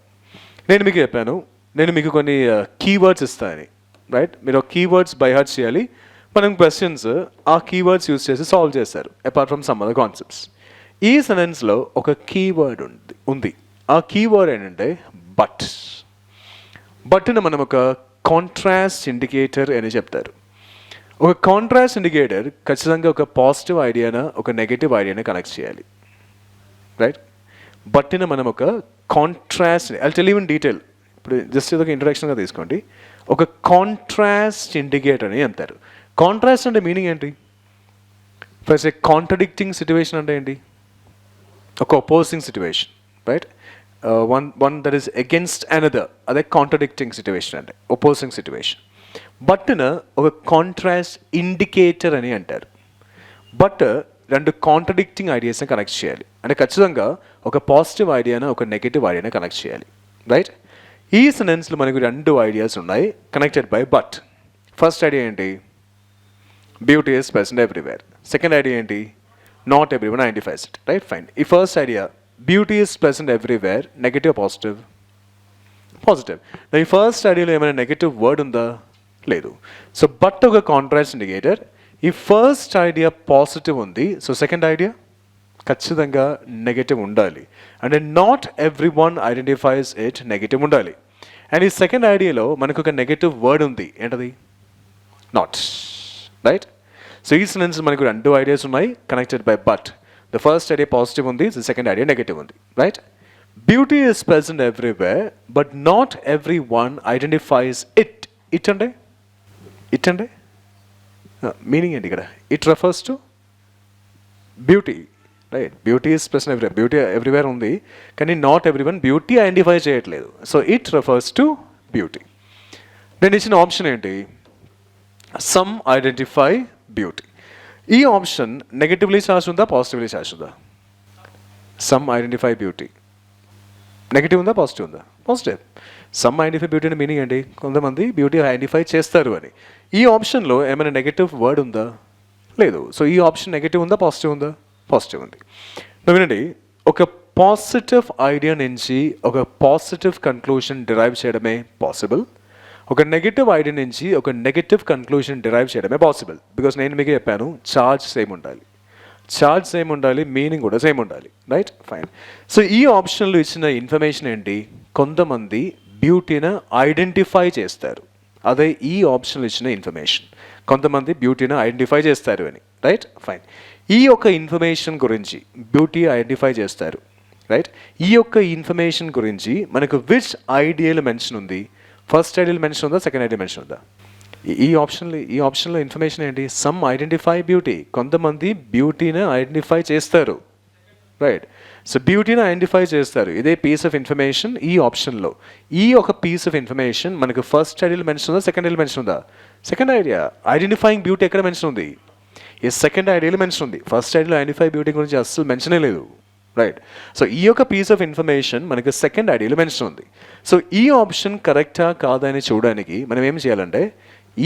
నేను మీకు చెప్పాను, నేను మీకు కొన్ని కీవర్డ్స్ ఇస్తానని. రైట్? మీరు కీవర్డ్స్ బై హార్ట్ చేయాలి, మనం క్వశ్చన్స్ ఆ కీవర్డ్స్ యూజ్ చేసి సాల్వ్ చేస్తారు apart from some other concepts. ఈ సెంటెన్స్లో ఒక కీవర్డ్ ఉంది. ఆ కీవర్డ్ ఏంటంటే బట్. బట్ని మనం ఒక కాంట్రాస్ట్ ఇండికేటర్ అని చెప్తారు. ఒక కాంట్రాస్ట్ ఇండికేటర్ ఖచ్చితంగా ఒక పాజిటివ్ ఐడియానా ఒక నెగటివ్ ఐడియానా కనెక్ట్ చేయాలి. రైట్? బట్టిన మనం ఒక contrast, I tell you in detail, ఇప్పుడు జస్ట్ ఇదొక ఇంట్రడక్షన్గా తీసుకోండి. ఒక కాంట్రాస్ట్ ఇండికేటర్ అని అంటారు. కాంట్రాస్ట్ అంటే మీనింగ్ ఏంటి? ఫస్ట్ ఏ కాంట్రడిక్టింగ్ సిచ్యువేషన్ అంటే ఏంటి? ఒక opposing situation. Right? One that is against another, అదే కాంట్రడిక్టింగ్ సిచ్యువేషన్ అంటే అపోజింగ్ సిచ్యువేషన్. బట్న ఒక కాంట్రాస్ట్ ఇండికేటర్ అని అంటారు. బట్ రెండు కాంట్రడిక్టింగ్ ఐడియాస్ని కనెక్ట్ చేయాలి, అంటే ఖచ్చితంగా ఒక పాజిటివ్ ఐడియాను ఒక నెగటివ్ ఐడియాని కనెక్ట్ చేయాలి. రైట్? ఈ సెంటెన్స్లో మనకు రెండు ఐడియాస్ ఉన్నాయి connected by but. First idea ఏంటి? Beauty is present everywhere. Second idea ఏంటి? Not everyone identifies it. Right? Fine. ఈ first idea beauty is present everywhere, negative positive? Positive. ఈ ఫస్ట్ ఐడియాలో ఏమైనా నెగటివ్ వర్డ్ ఉందా? లేదు. సో బట్ ఒక contrast indicator. ఈ ఫస్ట్ ఐడియా పాజిటివ్ ఉంది, సో సెకండ్ ఐడియా ఖచ్చితంగా నెగటివ్ ఉండాలి. అంటే not every one identifies it, negative ఉండాలి. అండ్ ఈ సెకండ్ ఐడియాలో మనకు ఒక నెగటివ్ వర్డ్ ఉంది, ఏంటది? నాట్. రైట్? సో ఈ సెంటెన్స్ మనకు రెండు ఐడియాస్ ఉన్నాయి connected by but. The first idea positive ఉంది, ద సెకండ్ ఐడియా నెగటివ్ ఉంది. Right? Beauty is present everywhere but not every one identifies it. It అంటే మీనింగ్ ఏంటి ఇక్కడ? It refers to beauty. Right? Beauty is present everywhere, beauty everywhere ఉంది, కానీ not everyone beauty identify చేయట్లేదు. So it refers to beauty. నేను ఇచ్చిన option ఏంటి? Some identify beauty. ఈ ఆప్షన్ నెగటివ్లీ చార్జ్ ఉందా, పాజిటివ్లీ చార్జ్ ఉందా? Some identify beauty. నెగిటివ్ ఉందా పాజిటివ్ ఉందా? పాజిటివ్. సమ్ ఐడెంటిఫై బ్యూటీ అంటే మీనింగ్ ఏంటి? కొంతమంది బ్యూటీ ఐడెంటిఫై చేస్తారు అని. ఈ ఆప్షన్లో ఏమైనా నెగిటివ్ వర్డ్ ఉందా? లేదు. సో ఈ ఆప్షన్ నెగిటివ్ ఉందా పాజిటివ్ ఉందా? పాజిటివ్ ఉంది. వినండి, ఒక పాజిటివ్ ఐడియా నుంచి ఒక పాజిటివ్ కన్క్లూషన్ డిరైవ్ చేయడమే పాసిబుల్. ఒక నెగిటివ్ ఐడియా నుంచి ఒక నెగిటివ్ కన్క్లూషన్ డిరైవ్ చేయడమే పాసిబుల్. బికాస్ నేను మీకు చెప్పాను, ఛార్జ్ సేమ్ ఉండాలి, ఛార్జ్ సేమ్ ఉండాలి, మీనింగ్ కూడా సేమ్ ఉండాలి. Right, fine. సో ఈ ఆప్షన్లో ఇచ్చిన ఇన్ఫర్మేషన్ ఏంటి? కొంతమంది బ్యూటీని ఐడెంటిఫై చేస్తారు. అదే ఈ ఆప్షన్లో ఇచ్చిన ఇన్ఫర్మేషన్. కొంతమంది బ్యూటీని ఐడెంటిఫై చేస్తారు అని. Right, fine. ఈ యొక్క ఇన్ఫర్మేషన్ గురించి బ్యూటీ ఐడెంటిఫై చేస్తారు. రైట్, ఈ యొక్క ఇన్ఫర్మేషన్ గురించి మనకు విచ్ ఐడియల్ మెన్షన్ ఉంది? ఫస్ట్ ఐడియల్ మెన్షన్ ఉందా? సెకండ్ ఐడియల్ మెన్షన్ ఉందా? ఈ ఆప్షన్లో ఇన్ఫర్మేషన్ ఏంటి? Some identify beauty. కొంతమంది బ్యూటీని ఐడెంటిఫై చేస్తారు. రైట్, సో బ్యూటీని ఐడెంటిఫై చేస్తారు. ఇదే పీస్ ఆఫ్ ఇన్ఫర్మేషన్ ఈ ఆప్షన్లో. ఈ ఒక పీస్ ఆఫ్ ఇన్ఫర్మేషన్ మనకు ఫస్ట్ ఐడియల్ మెన్షన్ ఉందా? సెకండ్ ఐడియల్ మెన్షన్ ఉందా? సెకండ్ ఐడియా ఐడెంటిఫైయింగ్ బ్యూటీ ఎక్కడ మెన్షన్ ఉంది? ఈ సెకండ్ ఐడియల్ మెన్షన్ ఉంది. ఫస్ట్ ఐడియల్ ఐడెంటిఫై బ్యూటీ గురించి అస్సలు మెన్షనే లేదు. రైట్, సో ఈ యొక్క పీస్ ఆఫ్ ఇన్ఫర్మేషన్ మనకి సెకండ్ ఐడియల్ మెన్షన్ ఉంది. సో ఈ ఆప్షన్ కరెక్టా కాదా అని చూడడానికి మనం ఏం చేయాలంటే,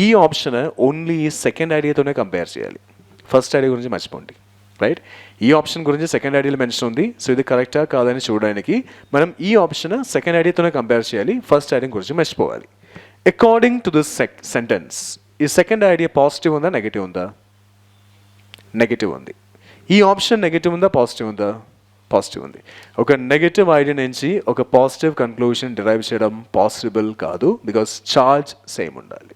ఈ ఆప్షన్ ఓన్లీ ఈ సెకండ్ ఐడియాతోనే కంపేర్ చేయాలి. ఫస్ట్ ఐడియా గురించి మర్చిపోండి. రైట్, ఈ ఆప్షన్ గురించి సెకండ్ ఐడియాలో మెన్షన్ ఉంది. సో ఇది కరెక్టా కాదని చూడడానికి మనం ఈ ఆప్షన్ సెకండ్ ఐడియాతోనే కంపేర్ చేయాలి. ఫస్ట్ ఐడియా గురించి మర్చిపోవాలి. అకార్డింగ్ టు దిస్ సెంటెన్స్, ఈ సెకండ్ ఐడియా పాజిటివ్ ఉందా నెగిటివ్ ఉందా? నెగిటివ్ ఉంది. ఈ ఆప్షన్ నెగిటివ్ ఉందా పాజిటివ్ ఉందా? పాజిటివ్ ఉంది. ఒక నెగిటివ్ ఐడియా నుంచి ఒక పాజిటివ్ కన్క్లూషన్ డిరైవ్ చేయడం పాసిబుల్ కాదు, బికాస్ ఛార్జ్ సేమ్ ఉండాలి.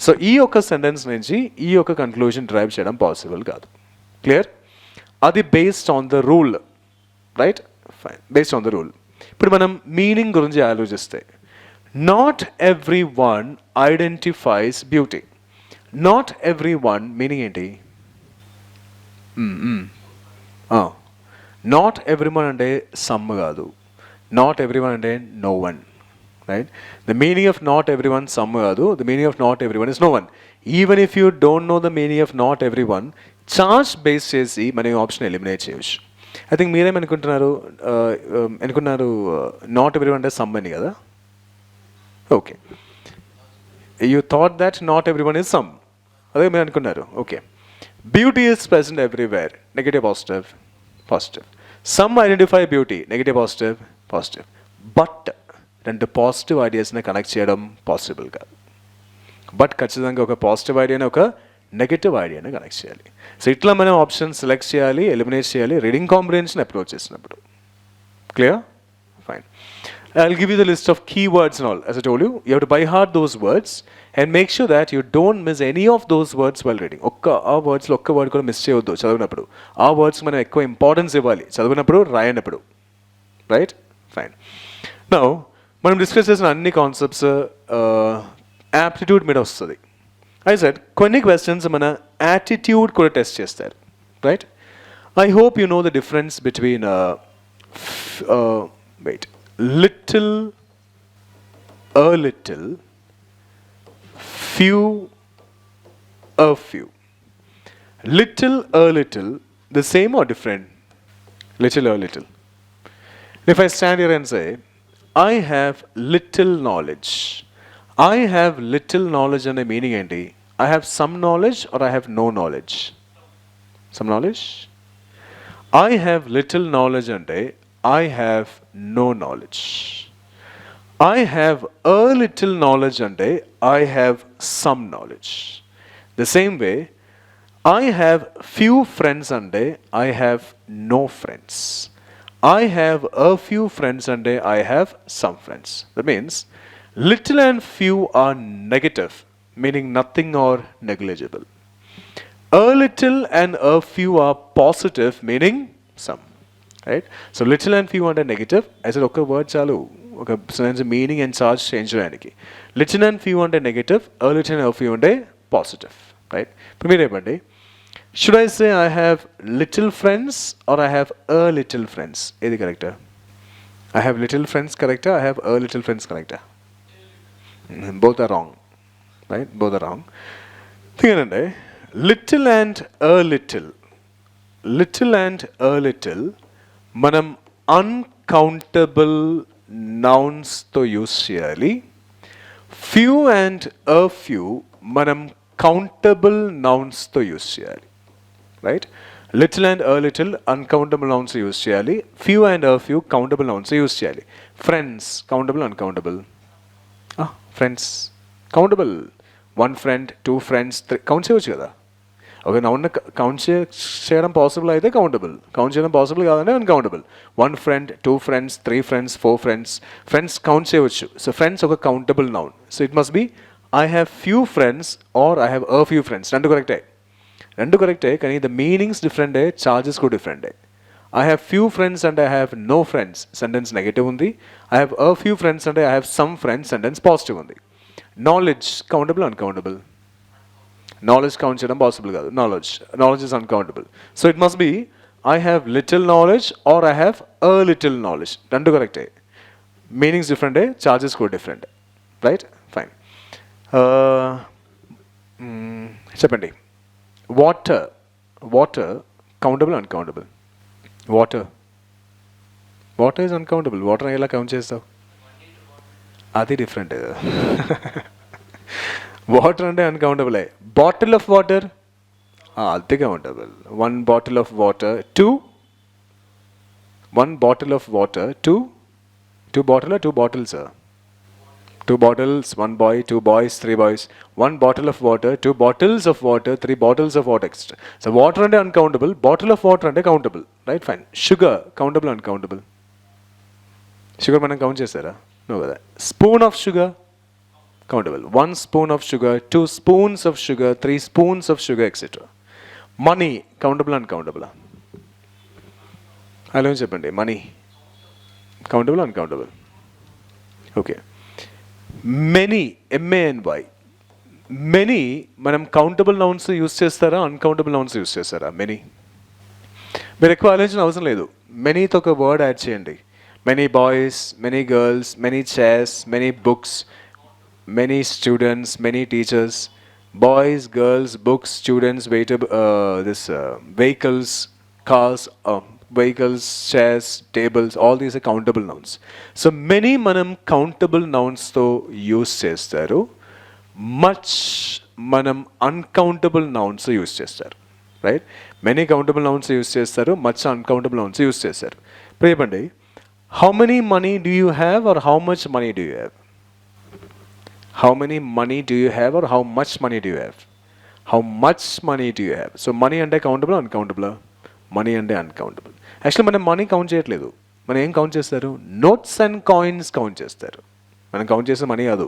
సో ఈ యొక్క సెంటెన్స్ నుంచి ఈ యొక్క కన్క్లూషన్ డిరైవ్ చేయడం పాసిబుల్ కాదు. క్లియర్? అది based on the rule. Right, fine, based on the rule. ఇప్పుడు మనం మీనింగ్ గురించి ఆలోచిస్తే, not every one identifies beauty. Not every one meaning ఏంటి? నాట్ ఎవ్రీ వన్ అంటే సమ్ కాదు. నాట్ ఎవ్రీ వన్ అంటే no one. Right, the meaning of not every one some కాదు. The meaning of not every one is no one. Even if you don't know the meaning of not every one, ఛార్జ్ బేస్ చేసి మనం option eliminate చేయవచ్చు. I think మీరేమనుకుంటున్నారు? Not every one అంటే some అని కదా? Okay, you thought that not every one is some, అదే మీరు అనుకున్నారు. Okay, beauty is present everywhere. Negative positive? Positive. Some identify beauty. Negative positive? Positive. But రెండు positive ఐడియాస్ని connect చేయడం possible కాదు. But ఖచ్చితంగా ఒక పాజిటివ్ ఐడియాని ఒక నెగిటివ్ ఐడియాని కనెక్ట్ చేయాలి. సో ఇట్లా మనం ఆప్షన్ సెలెక్ట్ చేయాలి, ఎలిమినేట్ చేయాలి రీడింగ్ కాంప్రిహెన్షన్ అప్రోచ్ చేసినప్పుడు. Clear? Fine. I'll give you the list of keywords and all. As I told you, you have to by heart those words and make sure that you don't miss any of those words while reading. ఆ వర్డ్స్లో ఒక్క word కూడా miss చేయవద్దు చదివినప్పుడు. ఆ words మనం ఎక్కువ importance ఇవ్వాలి చదివినప్పుడు, రాయనప్పుడు. Right, fine. నౌ మనం డిస్కస్ చేసిన అన్ని కాన్సెప్ట్స్ యాప్టిట్యూడ్ మీద వస్తుంది. ఐ సెడ్ కొన్ని క్వశ్చన్స్ మన యాటిట్యూడ్ కూడా టెస్ట్ చేస్తారు. Right, I hope you know the difference between little, a little, few, a few. Little, a little, the same or different? Little, a little. If I stand here and say, I have little knowledge. I have little knowledge and a meaning enti. I have some knowledge or I have no knowledge? Some knowledge? I have little knowledge and I have no knowledge. I have a little knowledge and I have some knowledge. The same way, I have few friends and I have no friends. I have a few friends and I have some friends. That means little and few are negative, meaning nothing or negligible. A little and a few are positive, meaning some. Right? So little and few are negative. I said okay word chalu okay sentence meaning and charge change cheyaniki. Little and few are negative, a little and a few are positive. Right? Primera, should I say I have little friends or I have a little friends? Edi correct? I have little friends correct? I have a little friends correct? Both are wrong. Right? Both are wrong. Think little and a little. Little and a little మనం uncountable నౌన్స్తో use చేయాలి. Few and a few మనం countable నౌన్స్తో use చేయాలి. Right? Little and a little uncountable nouns use చేయాలి. Few and a few countable nouns use చేయాలి. Friends countable uncountable? Friends countable. 1 friend, 2 friends, 3 count చేయవచ్చు కదా. ఒక నౌన్ కౌంట్ చేయడం possible అయితే కౌంటబుల్, కౌంట్ చేయడం పాసిబుల్ కాదంటే uncountable. 1 friend, 2 friends, 3 friends, 4 friends. Friends count చేయవచ్చు. సో ఫ్రెండ్స్ ఒక countable noun. So it must be I have few friends or I have a few friends. రెండు కరెక్టే కానీ the meanings డిఫరెంటే, charges కూడా డిఫరెంటే. ఐ హ్యావ్ ఫ్యూ ఫ్రెండ్స్ అంటే I have no friends, sentence negative ఉంది. I have a few friends అంటే I have some friends, sentence positive ఉంది. Knowledge countable uncountable? Knowledge count చేయడం పాసిబుల్ కాదు. Knowledge is uncountable. So it must be I have little knowledge or I have a little knowledge. రెండు కరెక్టే, meanings డిఫరెంటే, charges కూడా డిఫరెంటే. Right? Fine. చెప్పండి. Water countable uncountable? Water is uncountable. Water ఎలా count చేస్తావు? అది డిఫరెంట్. వాటర్ అంటే అన్కౌంటబులే. బాటిల్ ఆఫ్ వాటర్ అది countable. 1 bottle of water, 1 bottle of water, 2 bottle or 2 bottles? 2 bottles, 1 boy, 2 boys, 3 boys. 1 bottle of water, 2 bottles of water, 3 bottles of water. So water అంటే uncountable, bottle of water అంటే countable. Right? Fine. Sugar countable uncountable? Sugar మనం count చేస్తారా? No కదా. Spoon of sugar countable. 1 spoon of sugar, 2 spoons of sugar, 3 spoons of sugar, etc. Money countable uncountable? Hello చెప్పండి. Money countable uncountable? Okay. Many MANY many మనం countable nouns use చేస్తారా, uncountable nouns use చేస్తారా? Many మీరు ఎక్కువ ఆలోచన అవసరం లేదు. మెనీతో ఒక వర్డ్ యాడ్ చేయండి. Many boys, many girls, many chairs, many books, many students, many teachers, boys, girls, books, students, vehicles, cars, vehicles, chairs, tables, all these are countable nouns. So many manam countable nouns to use chestaru, much manam uncountable nouns to use chestaru. Right? Many countable nouns use chestaru, much uncountable nouns use chestaru. Prayapandi, how many money do you have or how much money do you have? How many money do you have or how much money do you have? How much money do you have? So money ante countable uncountable? Money ante uncountable. Actually మనం money count చేయట్లేదు. మనం ఏం count చేస్తారు? Notes and coins count చేస్తారు. మనం count చేసే money కాదు,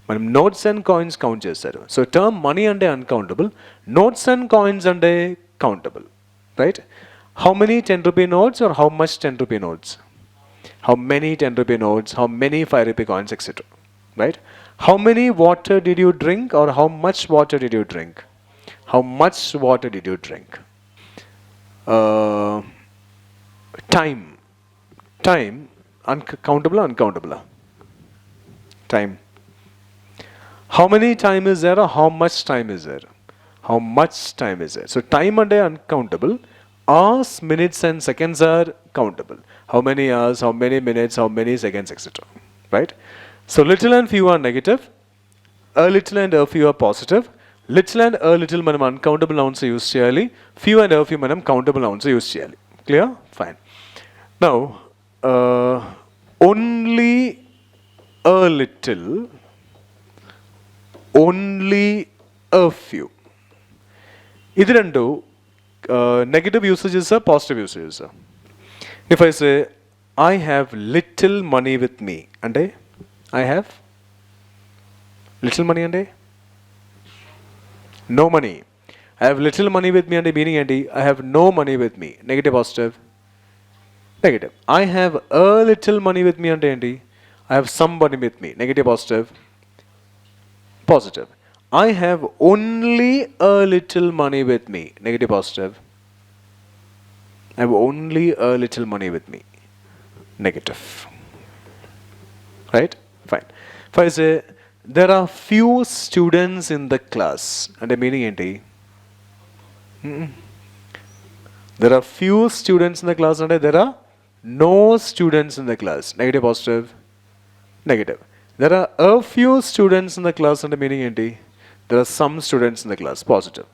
మనం నోట్స్ అండ్ కాయిన్స్ కౌంట్ చేస్తారు. సో టర్మ్ మనీ అంటే అన్కౌంటబుల్, నోట్స్ అండ్ కాయిన్స్ అంటే countable. Right? How many 10 rupee notes or how much 10 rupee notes? How many 10 rupee notes? How many 5 rupee coins, etc. Right? How many water did you drink or how much water did you drink? How much water did you drink? Time uncountable, uncountable? Time. How many time is there or how much time is there? How much time is there? So time and uncountable. Hours, minutes and seconds are countable. How many hours, how many minutes, how many seconds, etc. Right? So little and few are negative, a little and a few are positive. Little and a little మనం uncountable nouns use చేయాలి, few and a few మనం countable nouns use చేయాలి. Clear? Fine. Now, only a little, only a few. ఇది రెండు negative usages are positive usages. If I say I have little money with me, అంటే I have little money ante no money. I have little money with me ante meaning enti? I have no money with me. Negative, positive? Negative. I have a little money with me ante enti? I have some money with me. Negative, positive? Positive. I have only a little money with me. Negative, positive? I have only a little money with me. Negative. Right? Fine. If I say there are few students in the class, and the meaning enti? There are few students in the class, and there are no students in the class. Negative, positive, negative. There are a few students in the class and the meaning enti. There are some students in the class. Positive.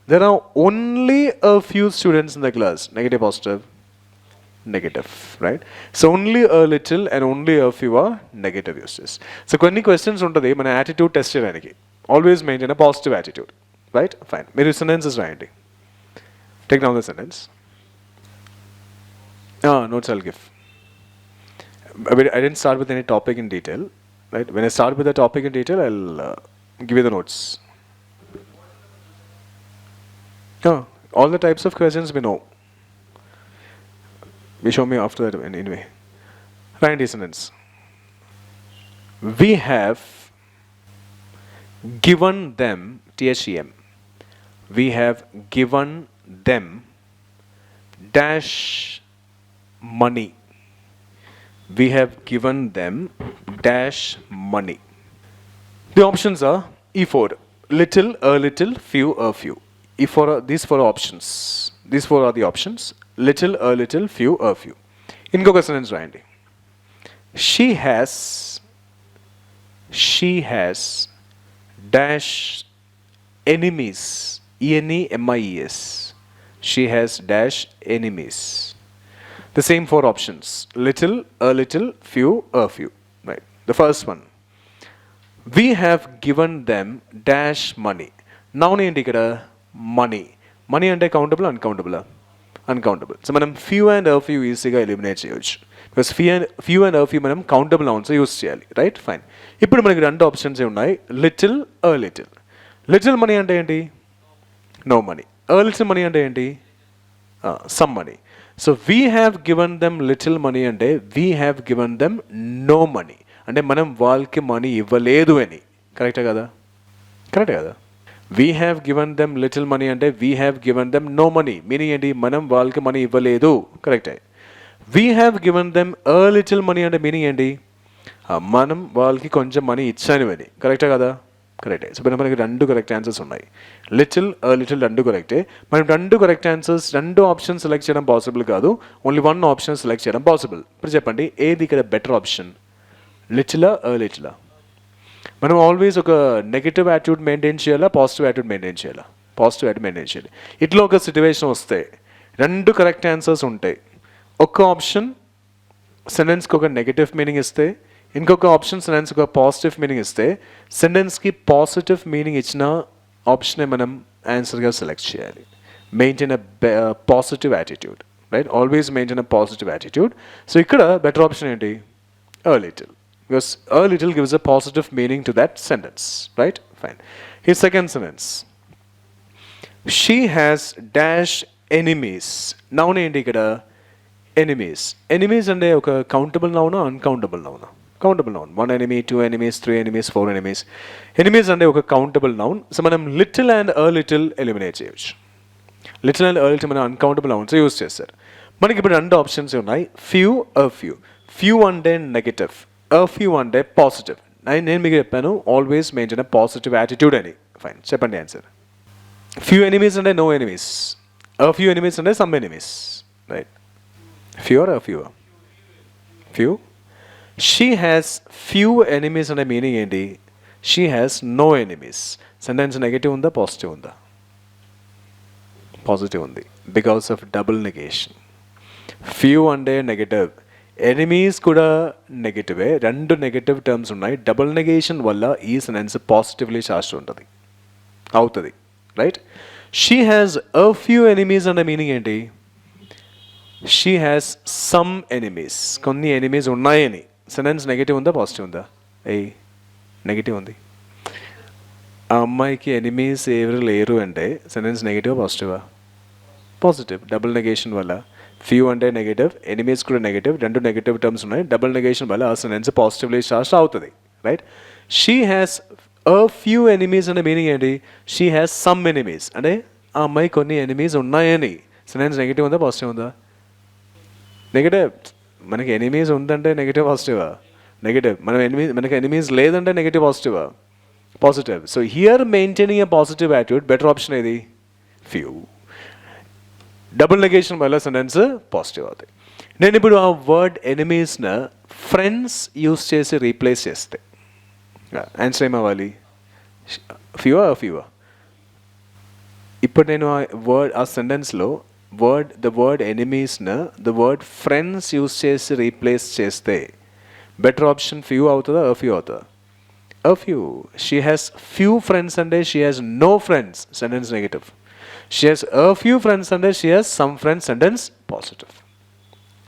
There are only a few students in the class. Negative, positive, negative, right? So only a little and only a few are negative uses. So కొన్ని questions ఉంటుంది మన attitude test చేయడానికి. Always maintain a positive attitude, right? Fine. మీరు sentences రాయండి. Take down the sentence. Notes I'll give. I didn't start with any topic in detail, right? When I start with the topic in detail, I'll give you the notes. All the types of questions we know. We show me after that anyway. Write sentence. We have given them THEM. We have given them dash money. We have given them dash money. The options are E4, little, a little, few, a few. These four options. These four are the options. Little, a little, few, a few. ఇంకొక sentence రాయండి. She has dash enemies. ENEMIES. She has dash enemies. The same four options. Little, a little, few, a few. Right. The first one. We have given them dash money. Noun ఏంటి ఇక్కడ? Money. Money అంటే countable, uncountable? Uncountable. So మనం few and a few ఈజీగా eliminate చేయొచ్చు. Because few and a few మనం countable nouns use చేయాలి. Right? Fine. ఇప్పుడు మనకి రెండు ఆప్షన్స్ ఉన్నాయి. Little, a little. Little money అంటే ఏంటి? No money. a little money అంటే ఏంటి? Some money. So we have given them little money అంటే we have given them no money అంటే మనం వాళ్ళకి మనీ ఇవ్వలేదు అని. కరెక్టే కదా? కరెక్టే కదా? We have given them little money అంటే we have given them no money. Meaning ఏంటి? మనం వాళ్ళకి మనీ ఇవ్వలేదు. కరెక్టే. We have given them a little money అంటే మీనింగ్ ఏంటి? మనం వాళ్ళకి కొంచెం మనీ ఇచ్చాను అని. కరెక్టే కదా? కరెక్టే. సో మనకి రెండు కరెక్ట్ ఆన్సర్స్ ఉన్నాయి. లిటిల్, a little రెండు కరెక్టే. మనం రెండు కరెక్ట్ ఆన్సర్స్, రెండు ఆప్షన్ సెలెక్ట్ చేయడం పాసిబుల్ కాదు. ఓన్లీ వన్ ఆప్షన్ సెలెక్ట్ చేయడం పాసిబుల్. ఇప్పుడు చెప్పండి ఏది ఇక్కడ బెటర్ ఆప్షన్? లిటిలా, a little? మనం ఆల్వేస్ ఒక నెగిటివ్ యాటిట్యూడ్ మెయింటైన్ చేయాలా, పాజిటివ్ యాటిట్యూడ్ మెయింటైన్ చేయాలా? పాజిటివ్ యాటిట్యూడ్ మెయింటైన్ చేయాలి. ఇట్లా ఒక సిచ్యువేషన్ వస్తే రెండు కరెక్ట్ ఆన్సర్స్ ఉంటాయి. ఒక ఆప్షన్ సెంటెన్స్కి ఒక నెగిటివ్ మీనింగ్ ఇస్తే, ఇంకొక ఆప్షన్ సెంటెన్స్కి ఒక పాజిటివ్ మీనింగ్ ఇస్తే, సెంటెన్స్కి పాజిటివ్ మీనింగ్ ఇచ్చిన ఆప్షనే మనం ఆన్సర్గా సెలెక్ట్ చేయాలి. Maintain a positive attitude, right? Always maintain a positive attitude. So ఇక్కడ బెటర్ ఆప్షన్ ఏంటి? a little. Because a little gives a positive meaning to that sentence, right? Fine. His second sentence. She has dash enemies. Noun ఏంటి ఇక్కడ? Enemies. Enemies అంటే ఒక countable noun, uncountable noun? Countable noun. 1 enemy, 2 enemies, 3 enemies, 4 enemies. Enemies అంటే ఒక countable noun. So మనం little and a little eliminate చేయొచ్చు. Little and a little మనం uncountable nouns use చేస్తారు. మనకి ఇప్పుడు రెండు ఆప్షన్స్ ఉన్నాయి. few, a few. few అంటే నెగటివ్, a few అంటే పాజిటివ్. నేను మీకు చెప్పాను always maintain a positive attitude అని. ఫైన్, చెప్పండి ఆన్సర్. ఫ్యూ ఎనిమీస్ అంటే no enemies, a few enemies అంటే some enemies, right? Few or a few? Few. She has few enemies అనే మీనింగ్ ఏంటి? She has no enemies. Sentence negative ఉందా, positive ఉందా? Positive ఉంది, because of double negation. Few అంటే negative, enemies కూడా నెగటివే, రెండు నెగటివ్ టర్మ్స్ ఉన్నాయి. డబుల్ నెగేషన్ వల్ల ఈ సెంటెన్స్ పాజిటివ్లీ చార్జ్ ఉంటుంది, అవుతుంది, right? She has a few enemies అనే మీనింగ్ ఏంటి? షీ హ్యాస్ సమ్ ఎనిమీస్, కొన్ని ఎనిమీస్ ఉన్నాయని. సెంటెన్స్ నెగటివ్ ఉందా, పాజిటివ్ ఉందా? నెగటివ్ ఉంది. ఆ అమ్మాయికి ఎనిమీస్ ఎవరు లేరు అంటే సెంటెన్స్ నెగటివ్, పాజిటివా? పాజిటివ్. డబుల్ నెగేషన్ వల్ల ఫ్యూ అంటే నెగటివ్, ఎనిమీస్ కూడా నెగటివ్, రెండు నెగటివ్ టర్మ్స్ ఉన్నాయి. డబుల్ నెగేషన్ వల్ల ఆ సెంటెన్స్ పాజిటివ్లీ చార్జ్ అవుతుంది, right? She has a few enemies అనే మీనింగ్ ఏంటి? షీ హ్యాస్ సమ్ ఎనిమీస్ అంటే ఆ అమ్మాయి కొన్ని ఎనిమీస్ ఉన్నాయని. సెంటెన్స్ నెగటివ్ ఉందా, పాజిటివ్ ఉందా? నెగటివ్. మనకి ఎనిమీస్ ఉందంటే నెగటివ్, పాజిటివా? నెగటివ్. మనకి ఎనిమీస్ లేదంటే నెగటివ్, పాజిటివా? Positive. So here maintaining a positive attitude, better option ఏది? ఫ్యూ. డబుల్ నెగేషన్ వల్ల సెంటెన్స్ పాజిటివ్ అవుతాయి. నేను ఇప్పుడు ఆ వర్డ్ ఎనిమీస్ని ఫ్రెండ్స్ యూస్ చేసి రీప్లేస్ చేస్తే ఆన్సర్ ఏమవ్వాలి? ఫ్యూవా? ఇప్పుడు నేను ఆ సెంటెన్స్లో ద వర్డ్ ఎనిమీస్ని ద వర్డ్ ఫ్రెండ్స్ యూస్ చేసి రీప్లేస్ చేస్తే బెటర్ ఆప్షన్ ఫ్యూ అవుతుందా ఫ్యూ అవుతుందా? Few. She has few friends అంటే she has no friends, sentence negative. She has few friends అంటే she has some friends, sentence positive.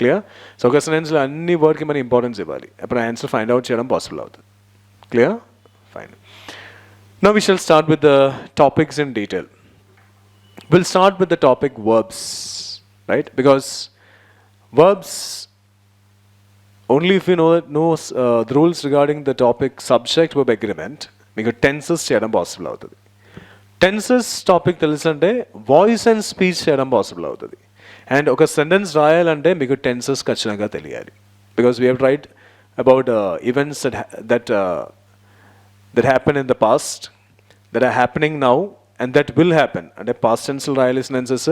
Clear? So ఒక సెంటెన్స్లో అన్ని వర్డ్కి మనం ఇంపార్టెన్స్ ఇవ్వాలి, అప్పుడు ఆన్సర్ ఫైండ్ అవుట్ చేయడం పాసిబుల్ అవుతుంది. Clear? Fine. Now we shall start with the topics in detail. We'll start with the topic verbs, right? Because verbs, only if you know the rules regarding the topic subject verb agreement, మీకు tenses చేయడం possible అవుతుంది. Tenses topic తెలుసంటే voice and speech చేయడం possible అవుతుంది. And ఒక sentence రాయాలంటే మీకు tenses ఖచ్చితంగా తెలియాలి. Because we have write about events that happened in the past, that are happening now, and that will happen. And past tense రాయాలి sentences,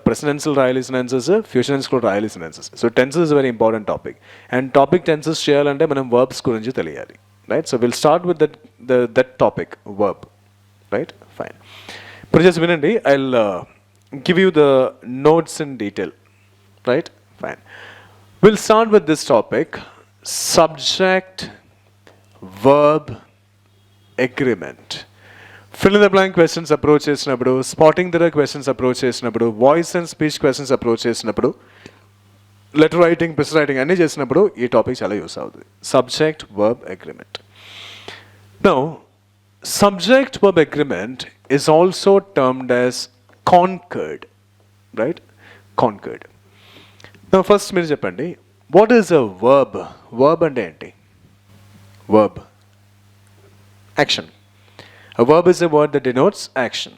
present tense రాయాలి sentences, future tense కూడా రాయాలి sentences. So tenses is a very important topic. And topic tenses చేయాలంటే మనం verbs గురించి తెలియాలి. Right? So we'll start with that topic, verb. Right? Fine. ఇప్పుడు just వినండి. I'll give you the notes in detail. Right? Fine. We'll start with this topic, subject, verb, agreement. Fill in the blank questions approach చేసినప్పుడు, spotting the questions approach చేసినప్పుడు, voice and speech questions approach చేసినప్పుడు, letter writing, press writing అన్నీ చేసినప్పుడు ఈ topic చాలా use అవుతుంది. Subject verb agreement. Now subject verb agreement is also termed as conquered, right? Conquered. Now first మీరు చెప్పండి, what is a verb? Verb అంటే ఏంటి? Verb, action. A verb is a word that denotes action.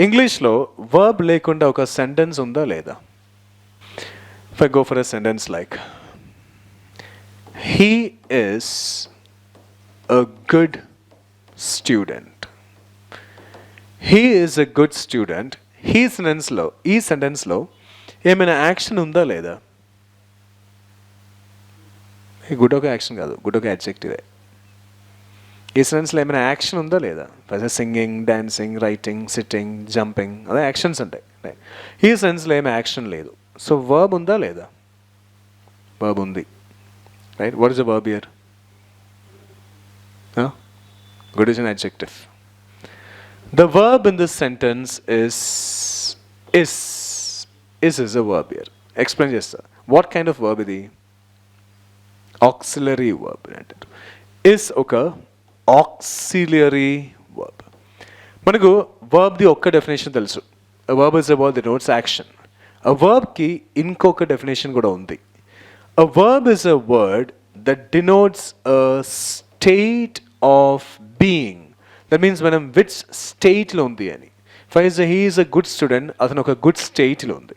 ఇంగ్లీష్లో verb లేకుండా ఒక sentence ఉందా లేదా? If I go for a sentence like, he is a good student. He is a good student. ఈ సెంటెన్స్లో ఏమైనా action ఉందా లేదా? గుడ్ ఒక యాక్షన్ కాదు, గుడ్ ఒక అడ్జెక్టివే. ఈ సెన్స్లో ఏమైనా యాక్షన్ ఉందా లేదా? Singing, dancing, writing, sitting, jumping, అదే యాక్షన్స్ ఉంటాయి. ఈ సెన్స్లో ఏమి యాక్షన్ లేదు. సో వర్బ్ ఉందా లేదా? వర్బ్ ఉంది. Right? What is the verb here? Good is an adjective. The verb in this sentence is a verb here. Explain చేస్తా. వాట్ కైండ్ ఆఫ్ వర్బ్ ఇది? ఆక్సిలరీ వర్బ్ అంటారు. ఇస్ ఒక auxiliary verb. మనకు వర్బ్ది ఒక్క definition తెలుసు. A verb is a word that denotes action. A verbకి ఇంకొక definition కూడా ఉంది. A verb is a word that denotes a state of being. That means మనం which స్టేట్లో ఉంది అని. For example, he is a good student, అతను ఒక good స్టేట్లో ఉంది.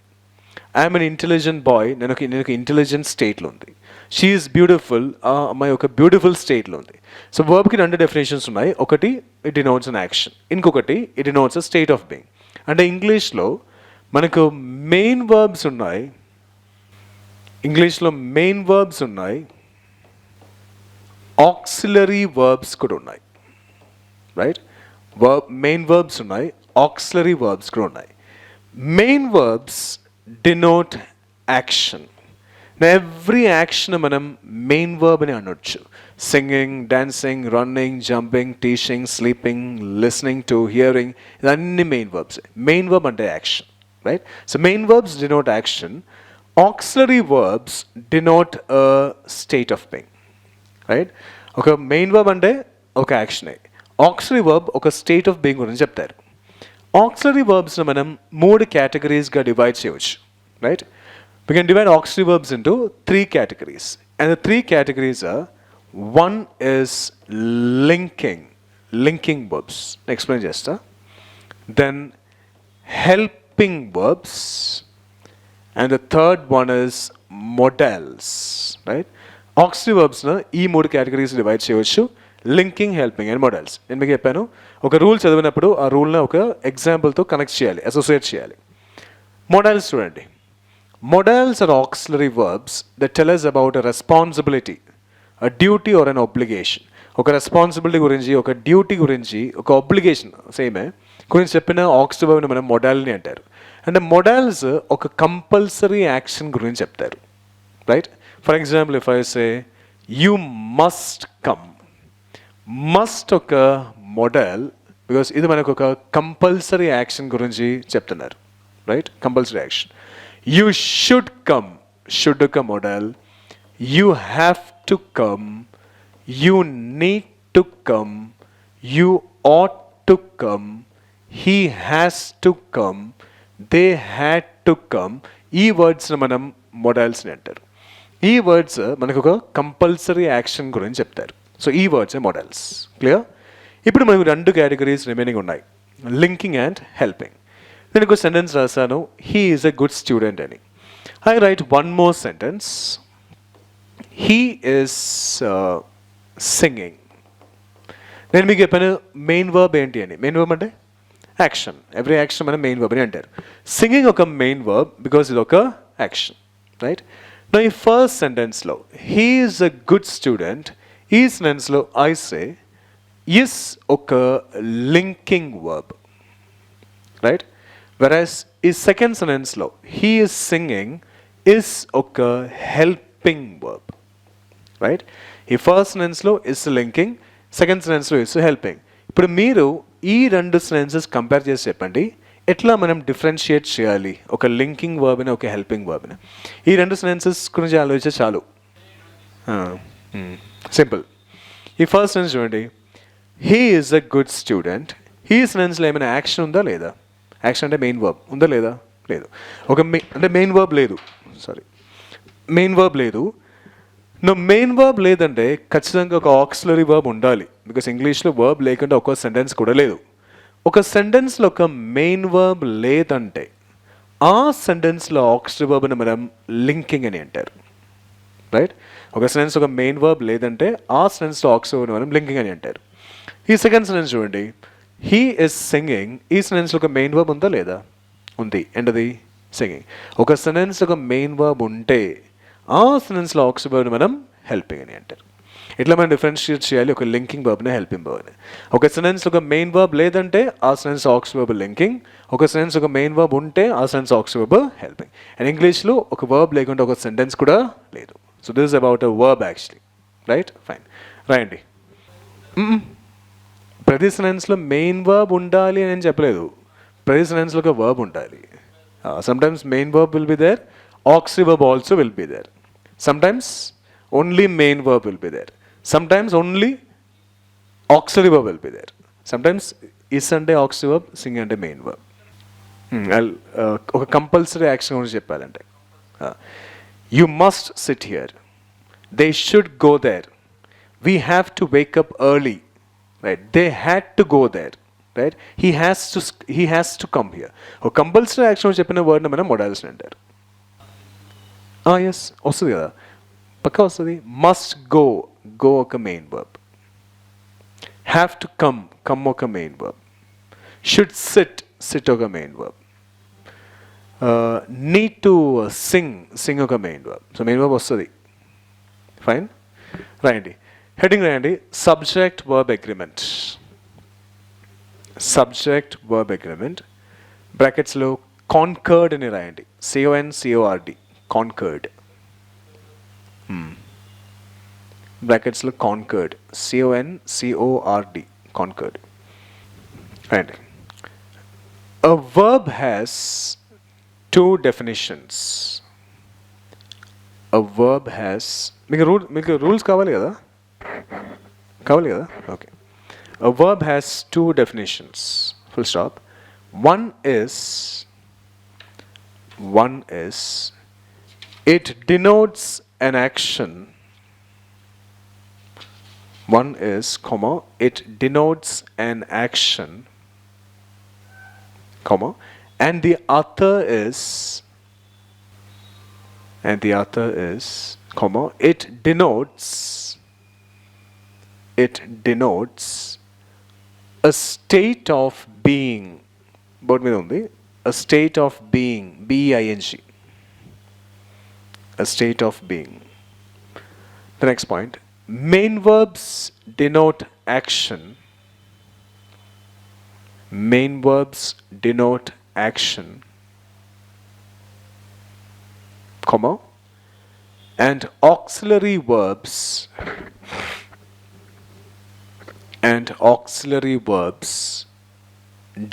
ఐఎమ్ అన్ ఇంటెలిజెంట్ బాయ్, నేను ఒక ఇంటెలిజెంట్ స్టేట్లో ఉంది. షీ ఈజ్ బ్యూటిఫుల్, ఆ అమ్మాయి ఒక బ్యూటిఫుల్ స్టేట్లో ఉంది. సో వర్బ్కి రెండు డెఫినేషన్స్ ఉన్నాయి. ఒకటి ఇట్ డినోట్స్ అన్ యాక్షన్, ఇంకొకటి it denotes a state of being. అంటే ఇంగ్లీష్లో మనకు మెయిన్ వర్బ్స్ ఉన్నాయి, ఆక్సిలరీ వర్బ్స్ కూడా ఉన్నాయి. రైట్? మెయిన్ వర్బ్స్ ఉన్నాయి, ఆక్సిలరీ వర్బ్స్ కూడా ఉన్నాయి. Main verbs denote action. Every action మనం మెయిన్ వర్బ్ అని అనొచ్చు. Singing, dancing, running, jumping, teaching, sleeping, listening to, hearing, ఇదన్నీ మెయిన్ వర్బ్స్. మెయిన్ వర్బ్ అంటే action. Right? So main verbs denote action. Auxiliary verbs denote a state of being. Right? ఒక main verb అంటే ఒక యాక్షనే, auxiliary verb ఒక state of being గురించి చెప్తారు. Auxiliary వర్బ్స్ని మనం 3 కేటగిరీస్గా divide చేయవచ్చు. Right? We can divide auxiliary verbs into 3 categories. And the 3 categories are, one is linking verbs. Explain just. Then helping verbs. And the third one is modals. Right? Auxiliary verbs na ee 3 categories divide cheyochu. Linking, helping and modals. నేను మీకు చెప్పాను, ఒక rule చదివినప్పుడు ఆ రూల్ని ఒక ఎగ్జాంపుల్తో connect చేయాలి, associate చేయాలి. Models చూడండి. Modals are auxiliary verbs that tell us about a responsibility, a duty or an obligation. ఒక రెస్పాన్సిబిలిటీ గురించి, ఒక డ్యూటీ గురించి, ఒక ఒబ్లిగేషన్ సేమే గురించి చెప్పిన ఆక్సిలియరీ వర్బ్ని మనం మొడాల్ని అంటారు. అంటే మొడాల్స్ ఒక కంపల్సరీ యాక్షన్ గురించి చెప్తారు, right? For example if I say you must come, must ఒక మొడల్ బికాస్ ఇది మనకు ఒక కంపల్సరీ యాక్షన్ గురించి చెప్తున్నారు, right? Compulsory action. You should come, should ఒక modal. You have to come, you need to come, you ought to come, he has to come, they had to come. ఈ వర్డ్స్ని మనం మొడల్స్ని అంటారు. ఈ వర్డ్స్ మనకు ఒక compulsory action గురించి చెప్తారు. So ఈ వర్డ్స్ మొడల్స్. క్లియర్? ఇప్పుడు మనకు రెండు కేటగిరీస్ రిమైనింగ్ ఉన్నాయి, లింకింగ్ అండ్ హెల్పింగ్. నేను ఒక సెంటెన్స్ రాశాను, he is a good student అని. I write one more sentence, he is singing. నేను మీకు చెప్పాను మెయిన్ వర్బ్ ఏంటి అని. మెయిన్ వర్బ్ అంటే యాక్షన్. ఎవ్రీ యాక్షన్ మనం మెయిన్ వర్బ్ అని అంటారు. సింగింగ్ ఒక మెయిన్ వర్బ్ బికాస్ ఇది ఒక యాక్షన్, రైట్? నా ఈ ఫస్ట్ సెంటెన్స్లో he is a good student, ఈ సెంటెన్స్లో ఐ సే ఇస్ ఒక లింకింగ్ వర్బ్, రైట్? వెరాస్ ఈ సెకండ్ సెంటెన్స్లో హీ ఈజ్ సింగింగ్ ఇస్ ఒక హెల్పింగ్ వర్బ్, రైట్? ఈ ఫస్ట్ సెంటెన్స్లో ఇస్ లింకింగ్, సెకండ్ సెంటెన్స్లో ఇస్ హెల్పింగ్. ఇప్పుడు మీరు ఈ రెండు సెంటెన్సెస్ కంపేర్ చేసి చెప్పండి ఎట్లా మనం డిఫరెన్షియేట్ చేయాలి ఒక లింకింగ్ వర్బ్ని, ఒక హెల్పింగ్ వర్బ్ని. ఈ రెండు సెంటెన్సెస్ గురించి ఆలోచిస్తే చాలు, సింపుల్. ఈ ఫస్ట్ సెంటెన్స్ చూడండి, he is a good student. ఈ సెంటెన్స్లో ఏమైనా యాక్షన్ ఉందా లేదా? యాక్షన్ అంటే మెయిన్ వర్బ్ ఉందా లేదా? లేదు. ఒక అంటే మెయిన్ వర్బ్ లేదు, సారీ మెయిన్ వర్బ్ లేదు. నువ్వు మెయిన్ వర్బ్ లేదంటే ఖచ్చితంగా ఒక ఆక్సిలరీ వర్బ్ ఉండాలి, బికాస్ ఇంగ్లీష్లో వర్బ్ లేకుండా ఒక సెంటెన్స్ కూడా లేదు. ఒక సెంటెన్స్లో ఒక మెయిన్ వర్బ్ లేదంటే ఆ సెంటెన్స్లో ఆక్సిలరీ వర్బ్ని మనం లింకింగ్ అని అంటారు, రైట్? ఒక సెంటెన్స్ ఒక మెయిన్ వర్బ్ లేదంటే ఆ సెంటెన్స్లో ఆక్సిలరీ వర్బ్ని మనం లింకింగ్ అని అంటారు. ఈ సెకండ్ సెంటెన్స్ చూడండి, హీ ఇస్ సింగింగ్. ఈ సెంటెన్స్లో ఒక మెయిన్ వర్బ్ ఉందా లేదా? ఉంది. ఏంటది? సింగింగ్. ఒక సెంటెన్స్ ఒక మెయిన్ వర్బ్ ఉంటే ఆ సెంటెన్స్లో ఆక్సిలరీ వర్బ్ని మనం హెల్పింగ్ అని అంటారు. ఇట్లా మనం డిఫరెన్షియేట్ చేయాలి ఒక లింకింగ్ వర్బ్ని, హెల్పింగ్ వర్బ్ని. ఒక సెంటెన్స్ ఒక మెయిన్ వర్బ్ లేదంటే ఆ సెంటెన్స్ ఆక్సిలరీ వర్బ్ లింకింగ్, ఒక సెంటెన్స్ ఒక మెయిన్ వర్బ్ ఉంటే ఆ sentence auxiliary verb helping. And ఇంగ్లీష్లో ఒక వర్బ్ లేకుంటే ఒక సెంటెన్స్ కూడా లేదు. So this is about a verb actually, right? Fine, రాయండి. ప్రతి సెంటెన్స్లో మెయిన్ వర్బ్ ఉండాలి అని చెప్పలేదు, ప్రతి సెంటెన్స్లో ఒక వర్బ్ ఉండాలి. Sometimes main verb will be there, auxiliary verb also will be there. Sometimes only main verb will be there. Sometimes only auxiliary verb will be there. Sometimes is ante auxiliary verb, sing ante main verb. ఒక compulsory action గురించి చెప్పాలంటే you must sit here, they should go there, we have to wake up early, right? They had to go there, right? He has to come here. ఒక compulsory action చెప్పిన వర్డ్ని మనం మొడాల్స్ అంటారు. Yes, వస్తుంది కదా, పక్కా వస్తుంది. మస్ట్ గో, గో ఒక main verb. Have to come, come ఒక main verb. Should sit, sit ఒక main verb. Need to sing, sing ఒక main verb. So main verb వస్తుంది. ఫైన్, రాయండి. హెడ్డింగ్ రాయండి, subject verb agreement. Subject verb agreement బ్రాకెట్స్లో concord అని రాయండి, CONCORD, concord. బ్రాకెట్స్లో concord, CONCORD, concord. And a verb has two definitions. A verb has, మీకు rules కావాలి కదా, okay. A verb has two definitions, full stop. One is it denotes an action. One is, comma, it denotes an action, comma, and the other is, comma, it denotes a state of being. Board మీద ఉంది, a state of being, BEING. a state of being. The next point, main verbs denote action. Main verbs denote action, comma, and auxiliary verbs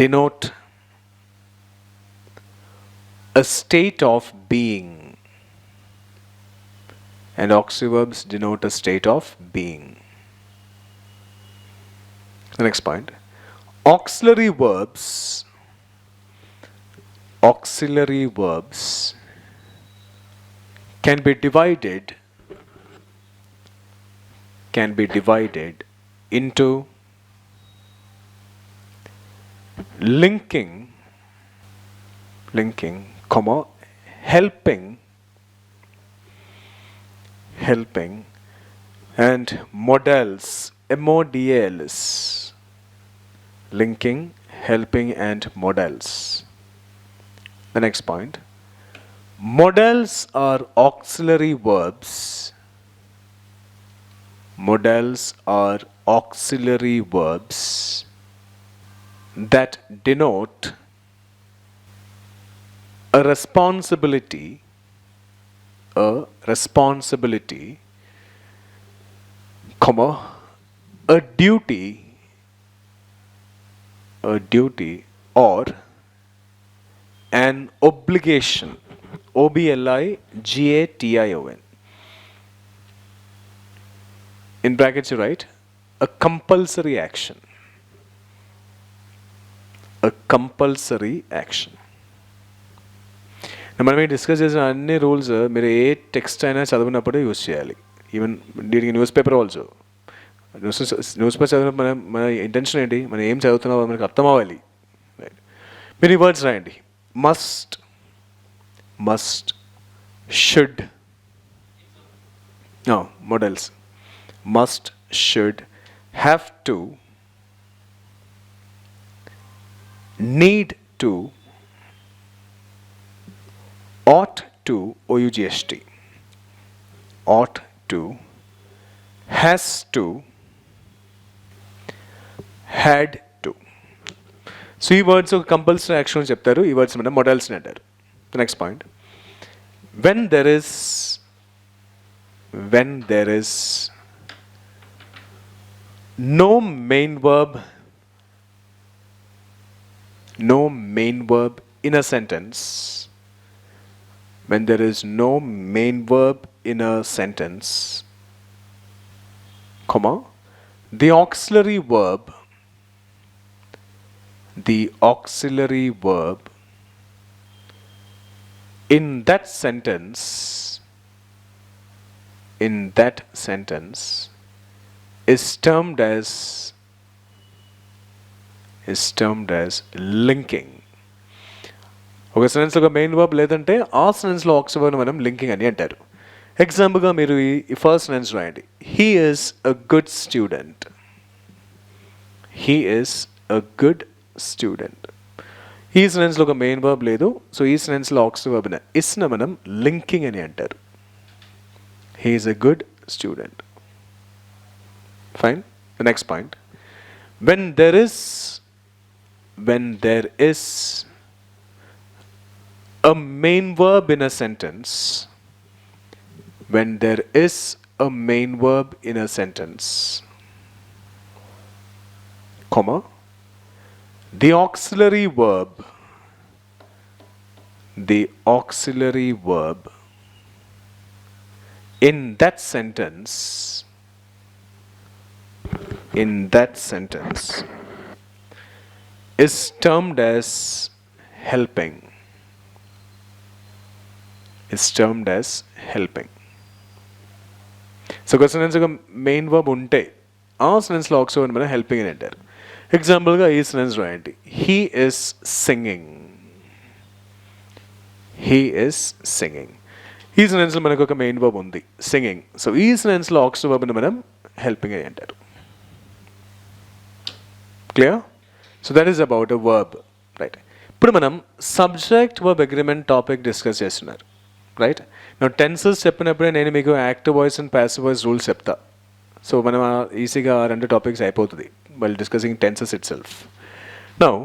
denote a state of being. And auxiliary verbs denote a state of being. The next point, auxiliary verbs can be divided into linking, comma, helping, and modals, MODALs. Linking, helping, and modals. The next point, modals are auxiliary verbs. Modals are auxiliary verbs that denote a responsibility, comma, a duty, or an obligation, OBLIGATION. In brackets you write a compulsory action. మనం discuss చేసిన అన్ని rules మీరు ఏ text అయినా చదివినప్పుడే use చేయాలి. Even reading news paper also. News paper చదివినప్పుడు మన intention ఏంటి, మనం ఏం చదువుతున్నామో మనకు అర్థం అవ్వాలి. మీరు ఈ వర్డ్స్ రాయండి, must, should, models, must, should, have to, need to, ought to, OUGST, ought to, has to, had to. So ఈ వర్డ్స్ ఒక కంపల్సరీ యాక్షన్ చెప్తారు. ఈ వర్డ్స్ మన మోడల్స్ని అంటారు. The next point, when there is no main verb in a sentence, when there is no main verb in a sentence, comma, the auxiliary verb in that sentence is termed as linking. ఒక సెంటెన్స్లో ఒక main verb లేదంటే ఆ సెంటెన్స్లో auxiliary వర్బ్ని మనం linking అని అంటారు. ఎగ్జాంపుల్గా మీరు ఈ ఫస్ట్ సెంటెన్స్ రాయండి, he is a good student. ఈ సెంటెన్స్లో ఒక మెయిన్ వర్బ్ లేదు, సో ఈ సెంటెన్స్లో ఆక్సిలరీ వర్బ్ని ఇస్న మనం లింకింగ్ అని అంటారు. He is a good student. Fine. The next point, when there is a main verb in a sentence, comma, the auxiliary verb in that sentence is termed as helping. So ఒక sentence ఒక main verb ఉంటే ఆ సెంటెన్స్లో auxiliary verb మనం helping అని అంటారు. ఎగ్జాంపుల్గా ఈ sentence రాయండి, హీ ఈజ్ సింగింగ్. ఈ సెంటెన్స్లో మనకు ఒక మెయిన్ వర్బ్ ఉంది, సింగింగ్. సో ఈ సెంటెన్స్లో ఆక్సిలరీ వర్బ్ని మనం హెల్పింగ్ అని అంటారు. Clear? So that is about a verb, right? ఇప్పుడు మనం subject verb agreement topic discuss చేస్తున్నారు. రైట్. నా టెన్సెస్ చెప్పినప్పుడే నేను మీకు active voice and passive voice rules చెప్తా. సో మనం ఈజీగా రెండు టాపిక్స్ అయిపోతుంది while discussing tenses it self. Now